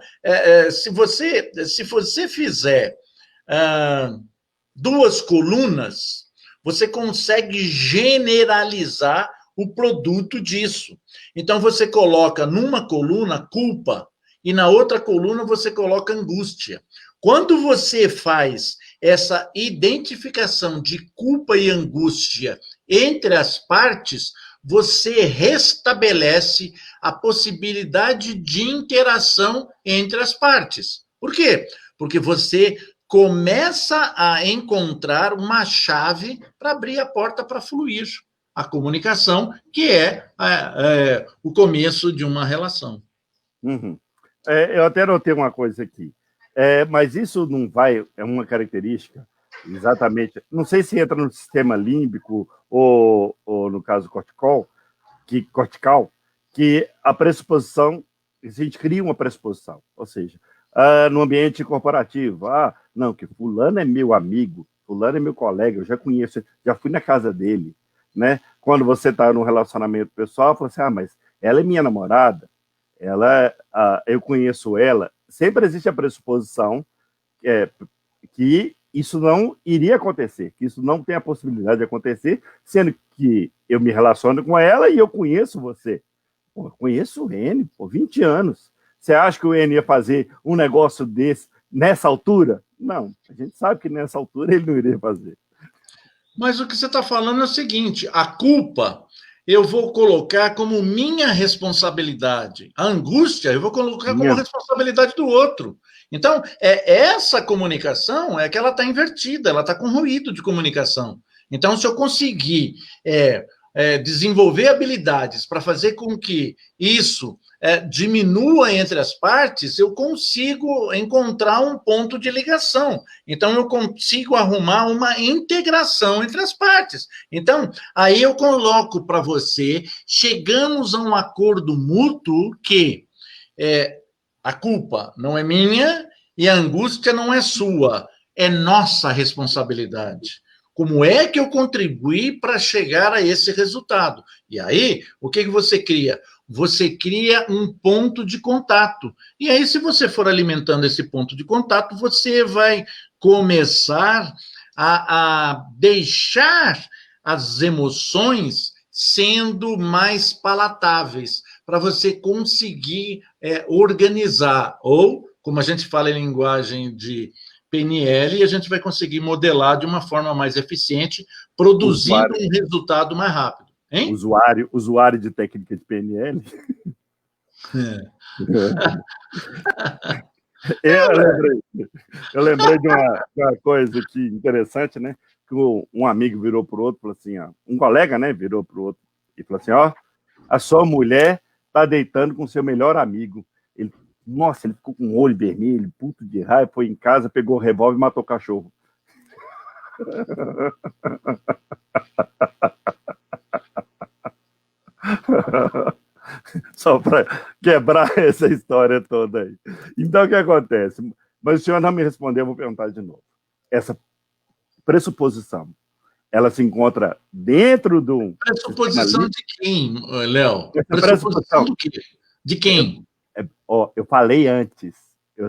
B: se você fizer 2 colunas, você consegue generalizar o produto disso. Então, você coloca numa coluna culpa e na outra coluna você coloca angústia. Quando você faz essa identificação de culpa e angústia entre as partes, você restabelece a possibilidade de interação entre as partes. Por quê? Porque você começa a encontrar uma chave para abrir a porta para fluir a comunicação, que é o começo de uma relação.
A: Uhum. Eu até notei uma coisa aqui, mas isso não vai, é uma característica, exatamente, não sei se entra no sistema límbico ou no caso cortical, que a pressuposição, a gente cria uma pressuposição, ou seja, no ambiente corporativo, não, que fulano é meu amigo, fulano é meu colega, eu já conheço, já fui na casa dele, né? Quando você está num relacionamento pessoal, você fala assim, mas ela é minha namorada, eu conheço ela, sempre existe a pressuposição que isso não iria acontecer, que isso não tem a possibilidade de acontecer, sendo que eu me relaciono com ela e eu conheço você. Pô, conheço o N, 20 anos. Você acha que o N ia fazer um negócio desse nessa altura? Não, a gente sabe que nessa altura ele não iria fazer.
B: Mas o que você está falando é o seguinte, a culpa eu vou colocar como minha responsabilidade. A angústia eu vou colocar como responsabilidade do outro. Então, essa comunicação que ela está invertida, ela está com ruído de comunicação. Então, se eu conseguir desenvolver habilidades para fazer com que isso diminua entre as partes, eu consigo encontrar um ponto de ligação. Então, eu consigo arrumar uma integração entre as partes. Então, aí eu coloco para você, chegamos a um acordo mútuo que a culpa não é minha e a angústia não é sua, é nossa responsabilidade. como é que eu contribuí para chegar a esse resultado? E aí, o que você cria? Você cria um ponto de contato. E aí, se você for alimentando esse ponto de contato, você vai começar a deixar as emoções sendo mais palatáveis, para você conseguir organizar, ou, como a gente fala em linguagem de PNL, a gente vai conseguir modelar de uma forma mais eficiente, produzindo um resultado mais rápido. Hein?
A: Usuário de técnica de PNL. Eu lembrei de uma coisa aqui interessante, né? Que um amigo virou para o outro, falou assim, ó, um colega, né, virou para o outro e falou assim, ó, a sua mulher tá deitando com seu melhor amigo. Nossa, ele ficou com o olho vermelho, puto de raiva, foi em casa, pegou o revólver e matou o cachorro. Só para quebrar essa história toda aí. Então, o que acontece? Mas o senhor não me respondeu, eu vou perguntar de novo. Essa pressuposição, ela se encontra dentro do...
B: Pressuposição de quem, Léo? Pressuposição do quê? De quem?
A: Eu falei antes.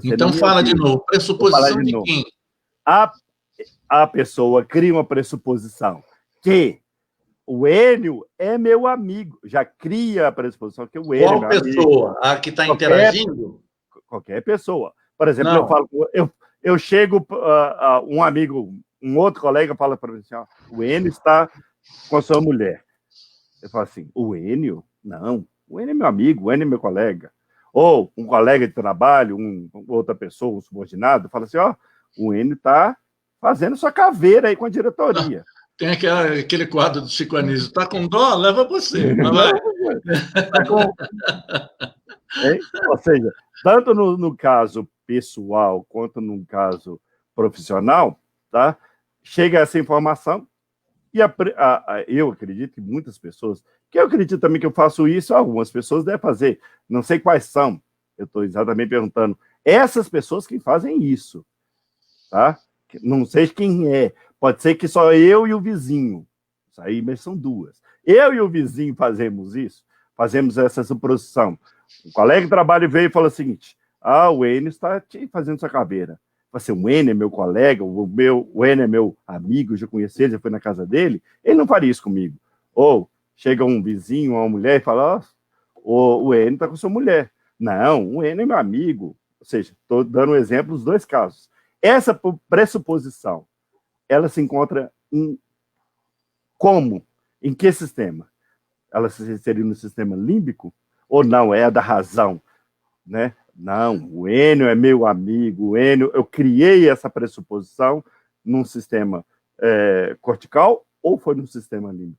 B: Então fala de novo. Pressuposição de quem?
A: A pessoa cria uma pressuposição que o Enio é meu amigo. Já cria a pressuposição que o Enio é meu amigo. Qual
B: pessoa? A que está interagindo?
A: Qualquer pessoa. Por exemplo, eu chego, um amigo, um outro colega fala para mim assim, ó, o Enio está com a sua mulher. Eu falo assim, o Enio? Não, o Enio é meu amigo, o Enio é meu colega. Ou um colega de trabalho, outra pessoa, um subordinado, fala assim, ó, o Enio está fazendo sua caveira aí com a diretoria.
B: Tem aquele quadro do Chico Anísio, está com dó? Leva você.
A: Ou seja, tanto no caso pessoal quanto no caso profissional, tá? Chega essa informação e eu acredito que muitas pessoas, que eu acredito também que eu faço isso, algumas pessoas devem fazer, não sei quais são, eu estou exatamente perguntando, essas pessoas que fazem isso, tá? Não sei quem é, pode ser que só eu e o vizinho, isso aí, mas são duas. Eu e o vizinho fazemos isso, fazemos essa suposição. Um colega de trabalho veio e falou o seguinte, o Enio está fazendo sua caveira. Assim, o Enio é meu colega, o Enio é meu amigo, eu já conheci ele, já fui na casa dele, ele não faria isso comigo. Ou chega um vizinho, uma mulher e fala, o Enio está com sua mulher. Não, o Enio é meu amigo. Ou seja, estou dando um exemplo dos dois casos. Essa pressuposição, ela se encontra em como? Em que sistema? Ela seria no sistema límbico? Ou não, é a da razão, né? Não, o Enio é meu amigo, o Enio, eu criei essa pressuposição num sistema cortical ou foi num sistema límbico?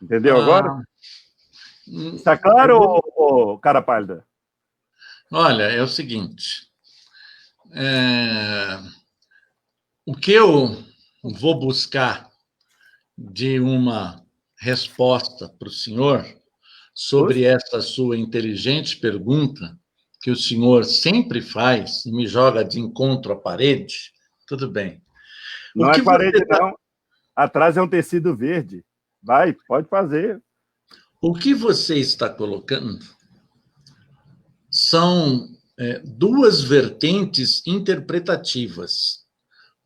A: Entendeu agora? Está claro, cara pálida?
B: Olha, é o seguinte, o que eu vou buscar de uma resposta para o senhor sobre essa sua inteligente pergunta, que o senhor sempre faz e me joga de encontro à parede, tudo bem.
A: Não é parede, não. Atrás é um tecido verde. Vai, pode fazer.
B: O que você está colocando são duas vertentes interpretativas.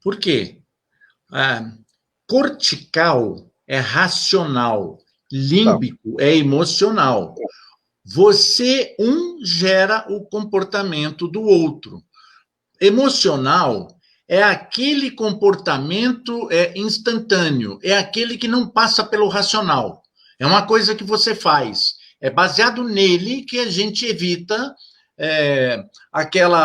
B: Por quê? Cortical é racional, límbico é emocional. Você, gera o comportamento do outro. Emocional é aquele comportamento instantâneo, é aquele que não passa pelo racional. É uma coisa que você faz. É baseado nele que a gente evita aquele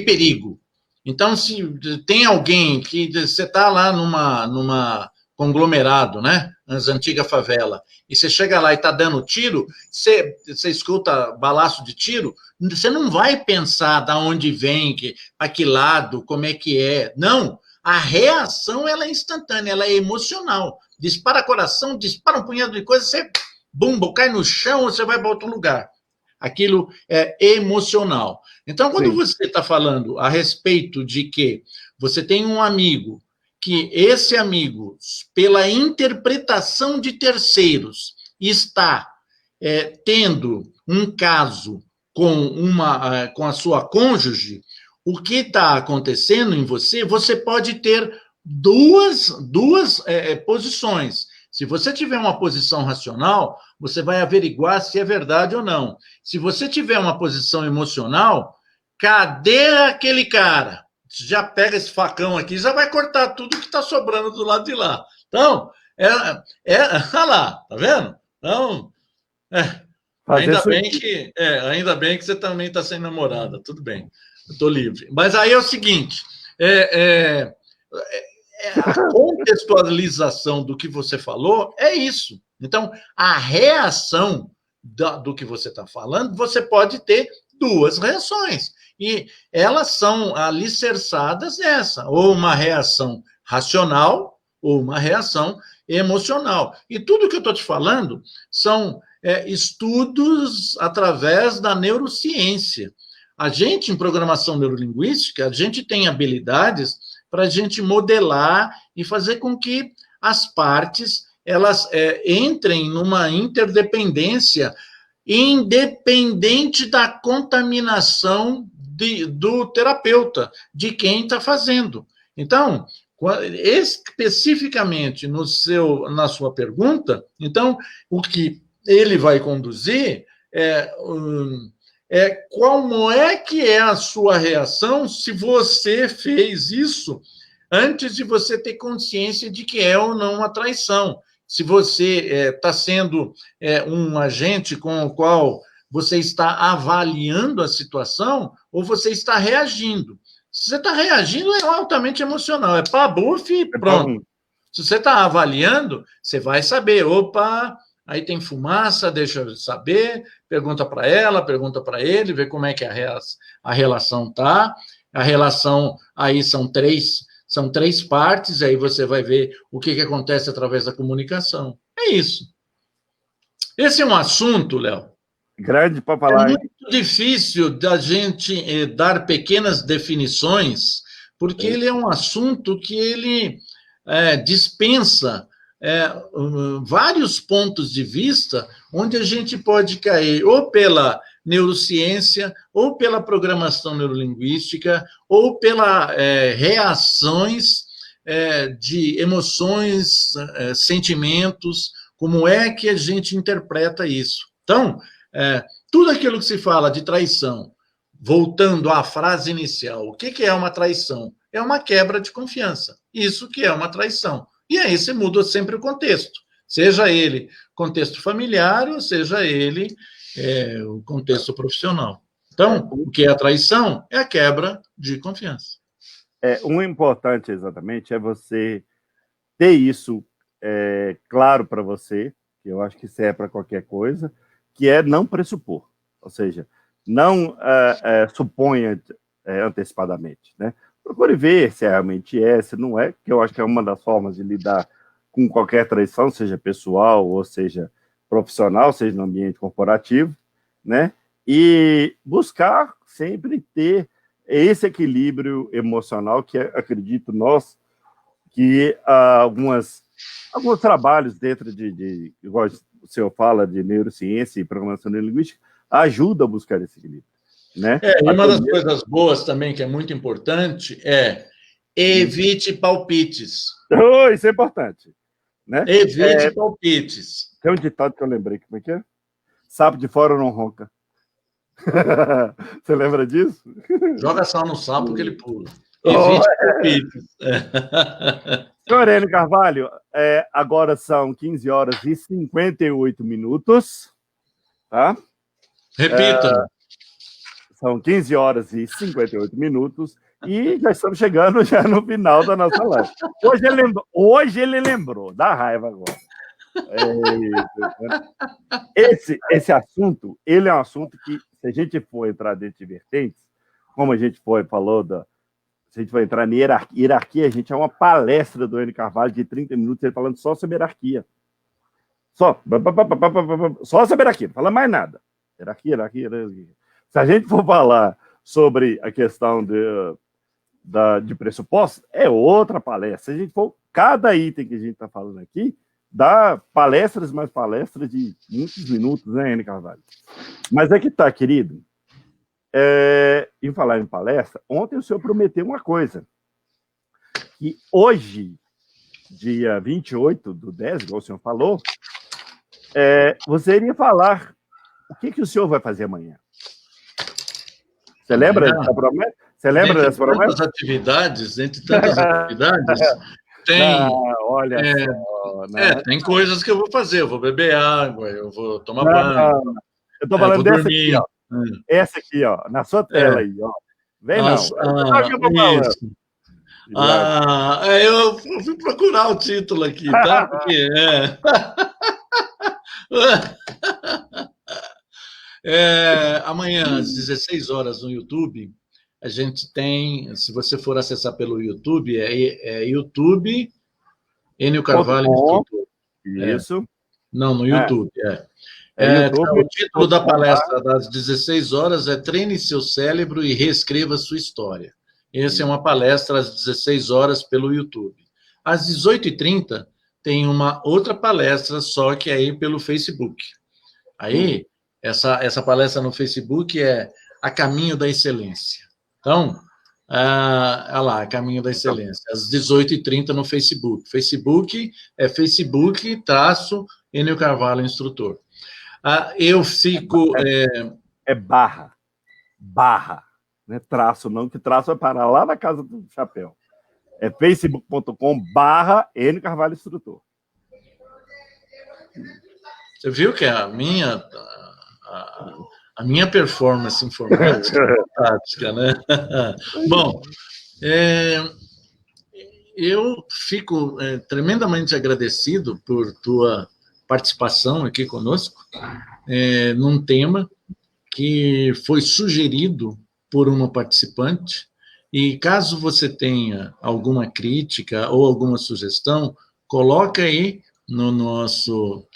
B: perigo. Então, se tem alguém que você está lá numa conglomerado, né? Nas antigas favelas, e você chega lá e está dando tiro, você escuta balaço de tiro, você não vai pensar de onde vem, para que lado, como é que é. Não, a reação ela é instantânea, ela é emocional. Dispara coração, dispara um punhado de coisa, você bumba, cai no chão, você vai para outro lugar. Aquilo é emocional. Então, quando você está falando a respeito de que você tem um amigo que esse amigo, pela interpretação de terceiros, está tendo um caso com a sua cônjuge, o que está acontecendo em você, você pode ter duas posições. Se você tiver uma posição racional, você vai averiguar se é verdade ou não. Se você tiver uma posição emocional, cadê aquele cara? Você já pega esse facão aqui, já vai cortar tudo que está sobrando do lado de lá. Então, olha lá, tá vendo? Então, ainda bem que você também está sem namorada, tudo bem, eu estou livre. Mas aí é o seguinte, a contextualização do que você falou é isso. Então, a reação do que você está falando, você pode ter duas reações. E elas são alicerçadas nessa, ou uma reação racional, ou uma reação emocional. E tudo que eu estou te falando são estudos através da neurociência. A gente, em programação neurolinguística, a gente tem habilidades para a gente modelar e fazer com que as partes elas entrem numa interdependência independente da contaminação do terapeuta, de quem está fazendo. Então, especificamente na sua pergunta, então, o que ele vai conduzir como é que é a sua reação se você fez isso antes de você ter consciência de que é ou não uma traição. Se você está sendo um agente com o qual você está avaliando a situação ou você está reagindo. Se você está reagindo, é altamente emocional, é pá-buf e pronto. Se você está avaliando, você vai saber, opa, aí tem fumaça, deixa eu saber, pergunta para ela, pergunta para ele, vê como é que a relação está. A relação aí são três partes, aí você vai ver o que acontece através da comunicação. É isso. Esse é um assunto, Léo,
A: grande para falar.
B: É muito difícil da gente dar pequenas definições, porque ele é um assunto que ele dispensa vários pontos de vista, onde a gente pode cair ou pela neurociência, ou pela programação neurolinguística, ou pela reações de emoções, sentimentos, como é que a gente interpreta isso. Então, tudo aquilo que se fala de traição, voltando à frase inicial, o que é uma traição? É uma quebra de confiança. Isso que é uma traição. E aí você muda sempre o contexto, seja ele contexto familiar ou seja ele o contexto profissional. Então, o que é a traição? É a quebra de confiança.
A: O importante, exatamente, é você ter isso claro para você, que eu acho que isso é para qualquer coisa, que é não pressupor, ou seja, não suponha antecipadamente, né? Procure ver se realmente se não é, que eu acho que é uma das formas de lidar com qualquer traição, seja pessoal ou seja profissional, seja no ambiente corporativo, né? E buscar sempre ter esse equilíbrio emocional que acredito nós que alguns trabalhos dentro igual o senhor fala, de neurociência e programação neurolinguística, ajuda a buscar esse equilíbrio. Né?
B: E uma das coisas boas também, que é muito importante, evite palpites.
A: Isso é importante. Né?
B: Evite palpites.
A: Tem um ditado que eu lembrei, como é que é? Sapo de fora não ronca. Você lembra disso?
B: Joga sal no sapo que ele pula. Evite palpites.
A: Senhor Enio Carvalho, agora são 15 horas e 58 minutos. Tá?
B: Repita.
A: São 15 horas e 58 minutos e já estamos chegando já no final da nossa live. Hoje ele lembrou, dá raiva agora. Esse assunto, ele é um assunto que, se a gente for entrar dentro de vertentes, como a gente falou, se a gente for entrar em hierarquia, a gente é uma palestra do Enio Carvalho de 30 minutos, ele falando só sobre hierarquia. Só sobre hierarquia, não fala mais nada. Hierarquia. Se a gente for falar sobre a questão de pressupostos, é outra palestra. Se a gente for, cada item que a gente está falando aqui, dá palestras mais palestras de muitos minutos, né, Enio Carvalho? Mas é que tá, querido. Em falar em palestra, ontem o senhor prometeu uma coisa, que hoje, dia 28/10, igual o senhor falou, você iria falar o que o senhor vai fazer amanhã. Você lembra dessa promessa? Você lembra dessa promessa?
B: Entre tantas atividades, tem...
A: olha só, né?
B: Tem coisas que eu vou fazer. Eu vou beber água, eu vou tomar banho.
A: Eu estou falando dessa aqui, ó. Essa aqui, ó, na sua tela aí, ó. Vem não.
B: Isso. Eu fui procurar o título aqui, tá? Porque amanhã, às 16 horas, no YouTube, a gente tem, se você for acessar pelo YouTube, YouTube, Enio Carvalho Instrutor.
A: Isso.
B: Não, no YouTube, o título da palestra das 16 horas é Treine seu cérebro e reescreva sua história. Essa é uma palestra às 16 horas pelo YouTube. Às 18h30, tem uma outra palestra, só que aí pelo Facebook. Aí, essa palestra no Facebook é A Caminho da Excelência. Então, olha lá, A Caminho da Excelência, às 18h30 no Facebook. Facebook é Facebook-Enio Carvalho Instrutor. Eu fico...
A: É barra, não é traço não, que traço vai parar lá na casa do chapéu. É facebook.com/Enio Carvalho Instrutor.
B: Você viu que a minha performance informática é fantástica, né? Bom, eu fico tremendamente agradecido por tua participação aqui conosco, num tema que foi sugerido por uma participante, e caso você tenha alguma crítica ou alguma sugestão, coloca aí no nosso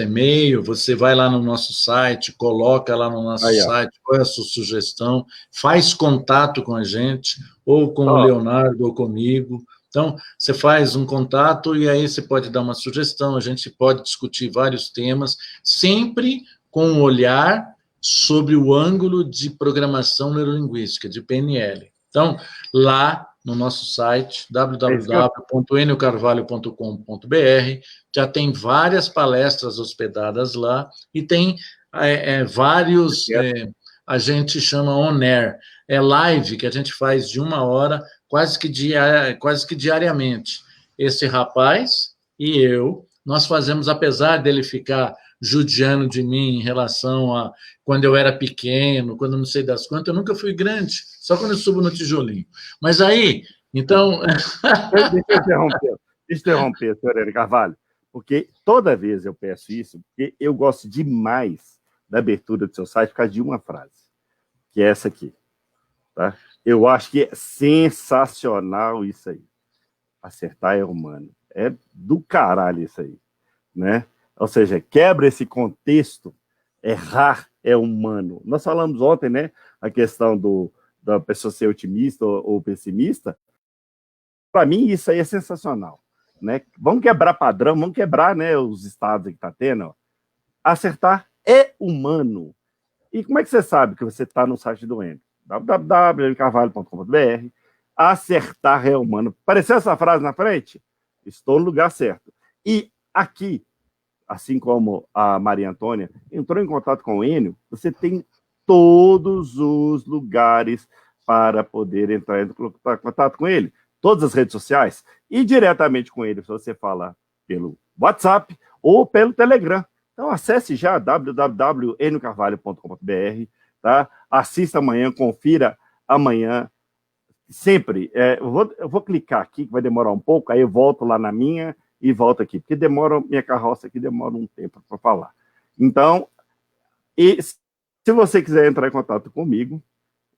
B: e-mail, você vai lá no nosso site, coloca lá no nosso site qual é a sua sugestão, faz contato com a gente, ou com o Leonardo, ou comigo. Então, você faz um contato e aí você pode dar uma sugestão, a gente pode discutir vários temas, sempre com um olhar sobre o ângulo de programação neurolinguística, de PNL. Então, lá no nosso site, www.eniocarvalho.com.br, já tem várias palestras hospedadas lá e tem vários, a gente chama on-air, live que a gente faz de 1 hora, quase que diariamente. Esse rapaz e eu, nós fazemos, apesar dele ficar judiando de mim em relação a quando eu era pequeno, quando não sei das quantas, eu nunca fui grande, só quando eu subo no tijolinho. Mas aí, então...
A: Deixa eu interromper, senhor Enio Carvalho, porque toda vez eu peço isso, porque eu gosto demais da abertura do seu site por causa de uma frase, que é essa aqui. Tá? Eu acho que é sensacional isso aí. Acertar é humano. É do caralho isso aí, né? Ou seja, quebra esse contexto, errar é humano. Nós falamos ontem, né, a questão da pessoa ser otimista ou pessimista. Para mim, isso aí é sensacional, né? Vamos quebrar padrão, vamos quebrar, né, os estados que está tendo. Ó. Acertar é humano. E como é que você sabe que você está no site do Enio? www.eniocarvalho.com.br. Acertar é humano. Apareceu essa frase na frente? Estou no lugar certo. E aqui, assim como a Maria Antônia entrou em contato com o Enio, você tem todos os lugares para poder entrar em contato com ele. Todas as redes sociais e diretamente com ele, se você falar pelo WhatsApp ou pelo Telegram. Então, acesse já www.eniocarvalho.com.br, tá? Assista amanhã, confira amanhã. Sempre, eu vou clicar aqui, que vai demorar um pouco, aí eu volto lá na minha e volto aqui, porque minha carroça aqui demora um tempo para falar. Então, se você quiser entrar em contato comigo,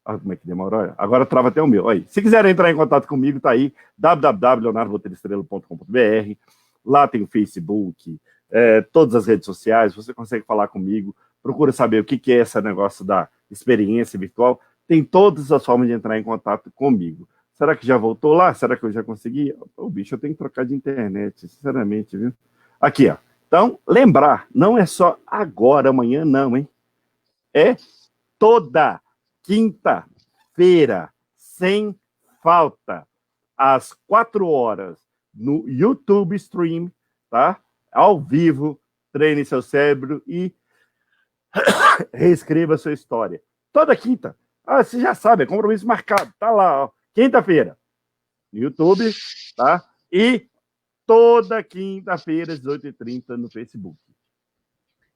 A: como é que demora? Agora trava até o meu. Aí. Se quiser entrar em contato comigo, tá aí, www.leonardobotelhoestrela.com.br. Lá tem o Facebook, todas as redes sociais, você consegue falar comigo, procura saber o que é esse negócio da experiência virtual, tem todas as formas de entrar em contato comigo. Será que já voltou lá? Será que eu já consegui? Ô, bicho, eu tenho que trocar de internet, sinceramente, viu? Aqui, ó. Então, lembrar, não é só agora, amanhã, não, hein? É toda quinta-feira, sem falta, às 4 horas, no YouTube Stream, tá? Ao vivo, treine seu cérebro e reescreva sua história. Toda quinta. Ah, você já sabe, é compromisso marcado. Tá lá, ó. Quinta-feira. No YouTube, tá? E toda quinta-feira, às 18h30, no Facebook.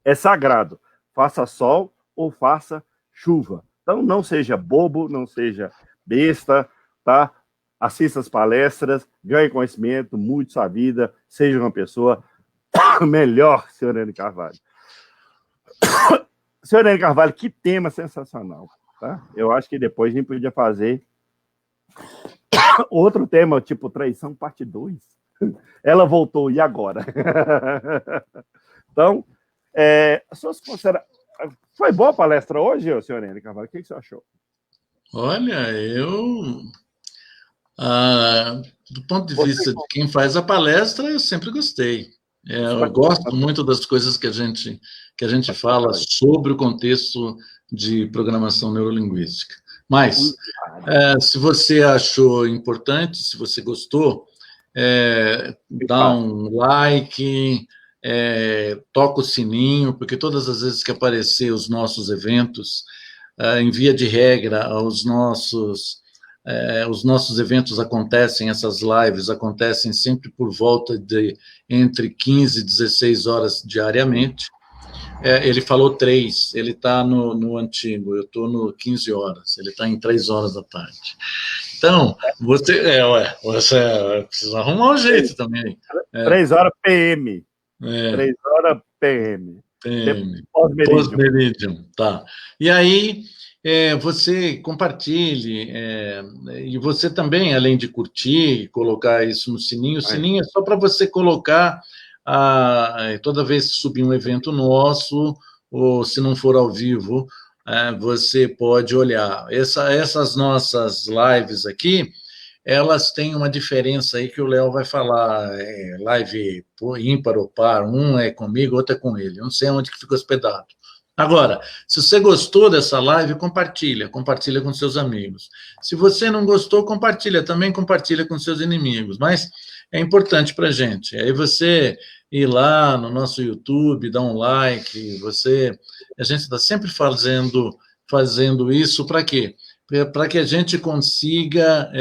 A: É sagrado. Faça sol ou faça chuva. Então, não seja bobo, não seja besta, tá? Assista as palestras, ganhe conhecimento, mude sua vida, seja uma pessoa melhor, senhor Enio Carvalho. Senhor Enio Carvalho, que tema sensacional, tá? Eu acho que depois a gente podia fazer outro tema, tipo traição, parte 2. Ela voltou, e agora? Então, suas considerações. Foi boa a palestra hoje, senhor Enio Carvalho? O que você achou?
B: Olha, do ponto de vista de quem faz a palestra, eu sempre gostei. Eu gosto muito das coisas que a gente fala sobre o contexto de programação neurolinguística. Mas, se você achou importante, se você gostou, dá um like, toca o sininho, porque todas as vezes que aparecer os nossos eventos, em via de regra, os nossos eventos acontecem, essas lives acontecem sempre por volta de entre 15 e 16 horas diariamente. Ele falou 3, ele está no antigo, eu estou no 15 horas, ele está em 3 horas da tarde. Então, você precisa arrumar um jeito também.
A: 3 horas PM. 3 horas PM.
B: Pós-meridium, tá. E aí, você compartilhe, e você também, além de curtir, colocar isso no sininho, o sininho é só para você colocar, toda vez que subir um evento nosso, ou se não for ao vivo, você pode olhar. Essas nossas lives aqui, elas têm uma diferença aí que o Léo vai falar, live ímpar ou par, um é comigo, outro é com ele, eu não sei onde que fica hospedado. Agora, se você gostou dessa live, compartilha com seus amigos. Se você não gostou, compartilha com seus inimigos, mas é importante para a gente. Aí você ir lá no nosso YouTube, dar um like, a gente está sempre fazendo isso para quê? Para que a gente consiga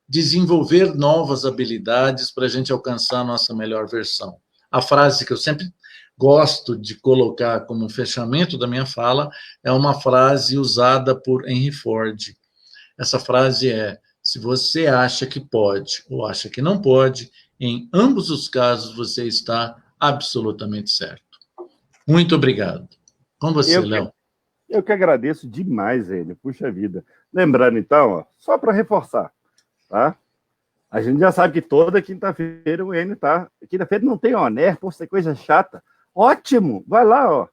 B: desenvolver novas habilidades para a gente alcançar a nossa melhor versão. A frase que eu sempre gosto de colocar como fechamento da minha fala é uma frase usada por Henry Ford. Essa frase é: se você acha que pode ou acha que não pode, em ambos os casos você está absolutamente certo. Muito obrigado. Com você, Léo.
A: Eu que agradeço demais, ele. Puxa vida. Lembrando, então, ó, só para reforçar, tá? A gente já sabe que toda quinta-feira o Enio tá. Quinta-feira não tem ONER, por ser coisa chata. Ótimo! Vai lá, ó.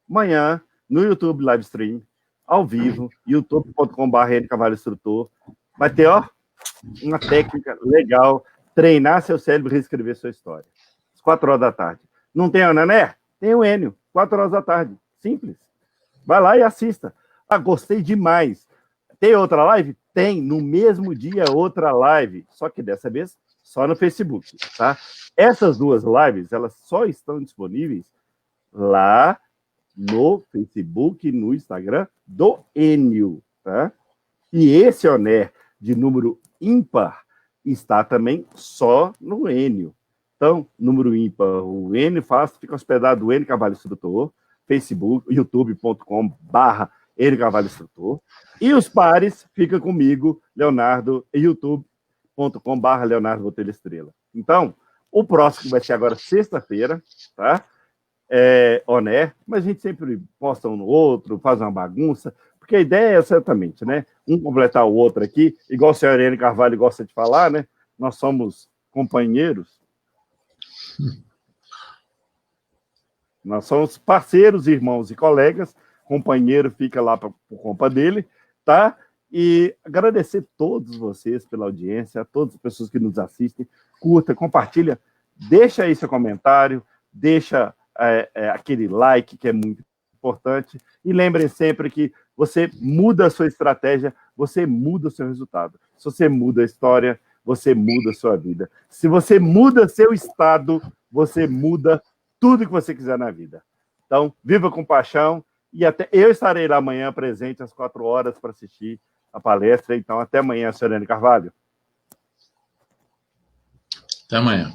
A: Amanhã, no YouTube Live Stream, ao vivo, youtube.com.br Enio Carvalho Instrutor. Vai ter, ó, uma técnica legal, treinar seu cérebro e reescrever sua história. Às 4 horas da tarde. Não tem ONER? Tem o Enio, 4 horas da tarde. Simples. Vai lá e assista. Gostei demais. Tem outra live? Tem. No mesmo dia, outra live. Só que dessa vez, só no Facebook, tá? Essas duas lives, elas só estão disponíveis lá no Facebook e no Instagram do Enio, tá? E esse ONER de número ímpar está também só no Enio. Então, número ímpar, o Enio fica hospedado no Enio Carvalho Instrutor, Facebook, youtube.com/Enio Carvalho Instrutor. E os pares ficam comigo, Leonardo, youtube.com/Leonardo Botelho Estrela. Então, o próximo vai ser agora sexta-feira, tá? ONER, mas a gente sempre posta um no outro, faz uma bagunça, porque a ideia é exatamente, né? Um completar o outro aqui, igual o senhor Enio Carvalho gosta de falar, né? Nós somos companheiros. Nós somos parceiros, irmãos e colegas. Companheiro fica lá por conta dele, tá? E agradecer a todos vocês pela audiência, a todas as pessoas que nos assistem. Curta, compartilha, deixa aí seu comentário, deixa aquele like, que é muito importante. E lembrem sempre que você muda a sua estratégia, você muda o seu resultado. Se você muda a história, você muda a sua vida. Se você muda seu estado, você muda tudo que você quiser na vida. Então, viva com paixão. E até eu estarei lá amanhã presente às 4 horas para assistir a palestra. Então, até amanhã, Soriane Carvalho.
B: Até amanhã.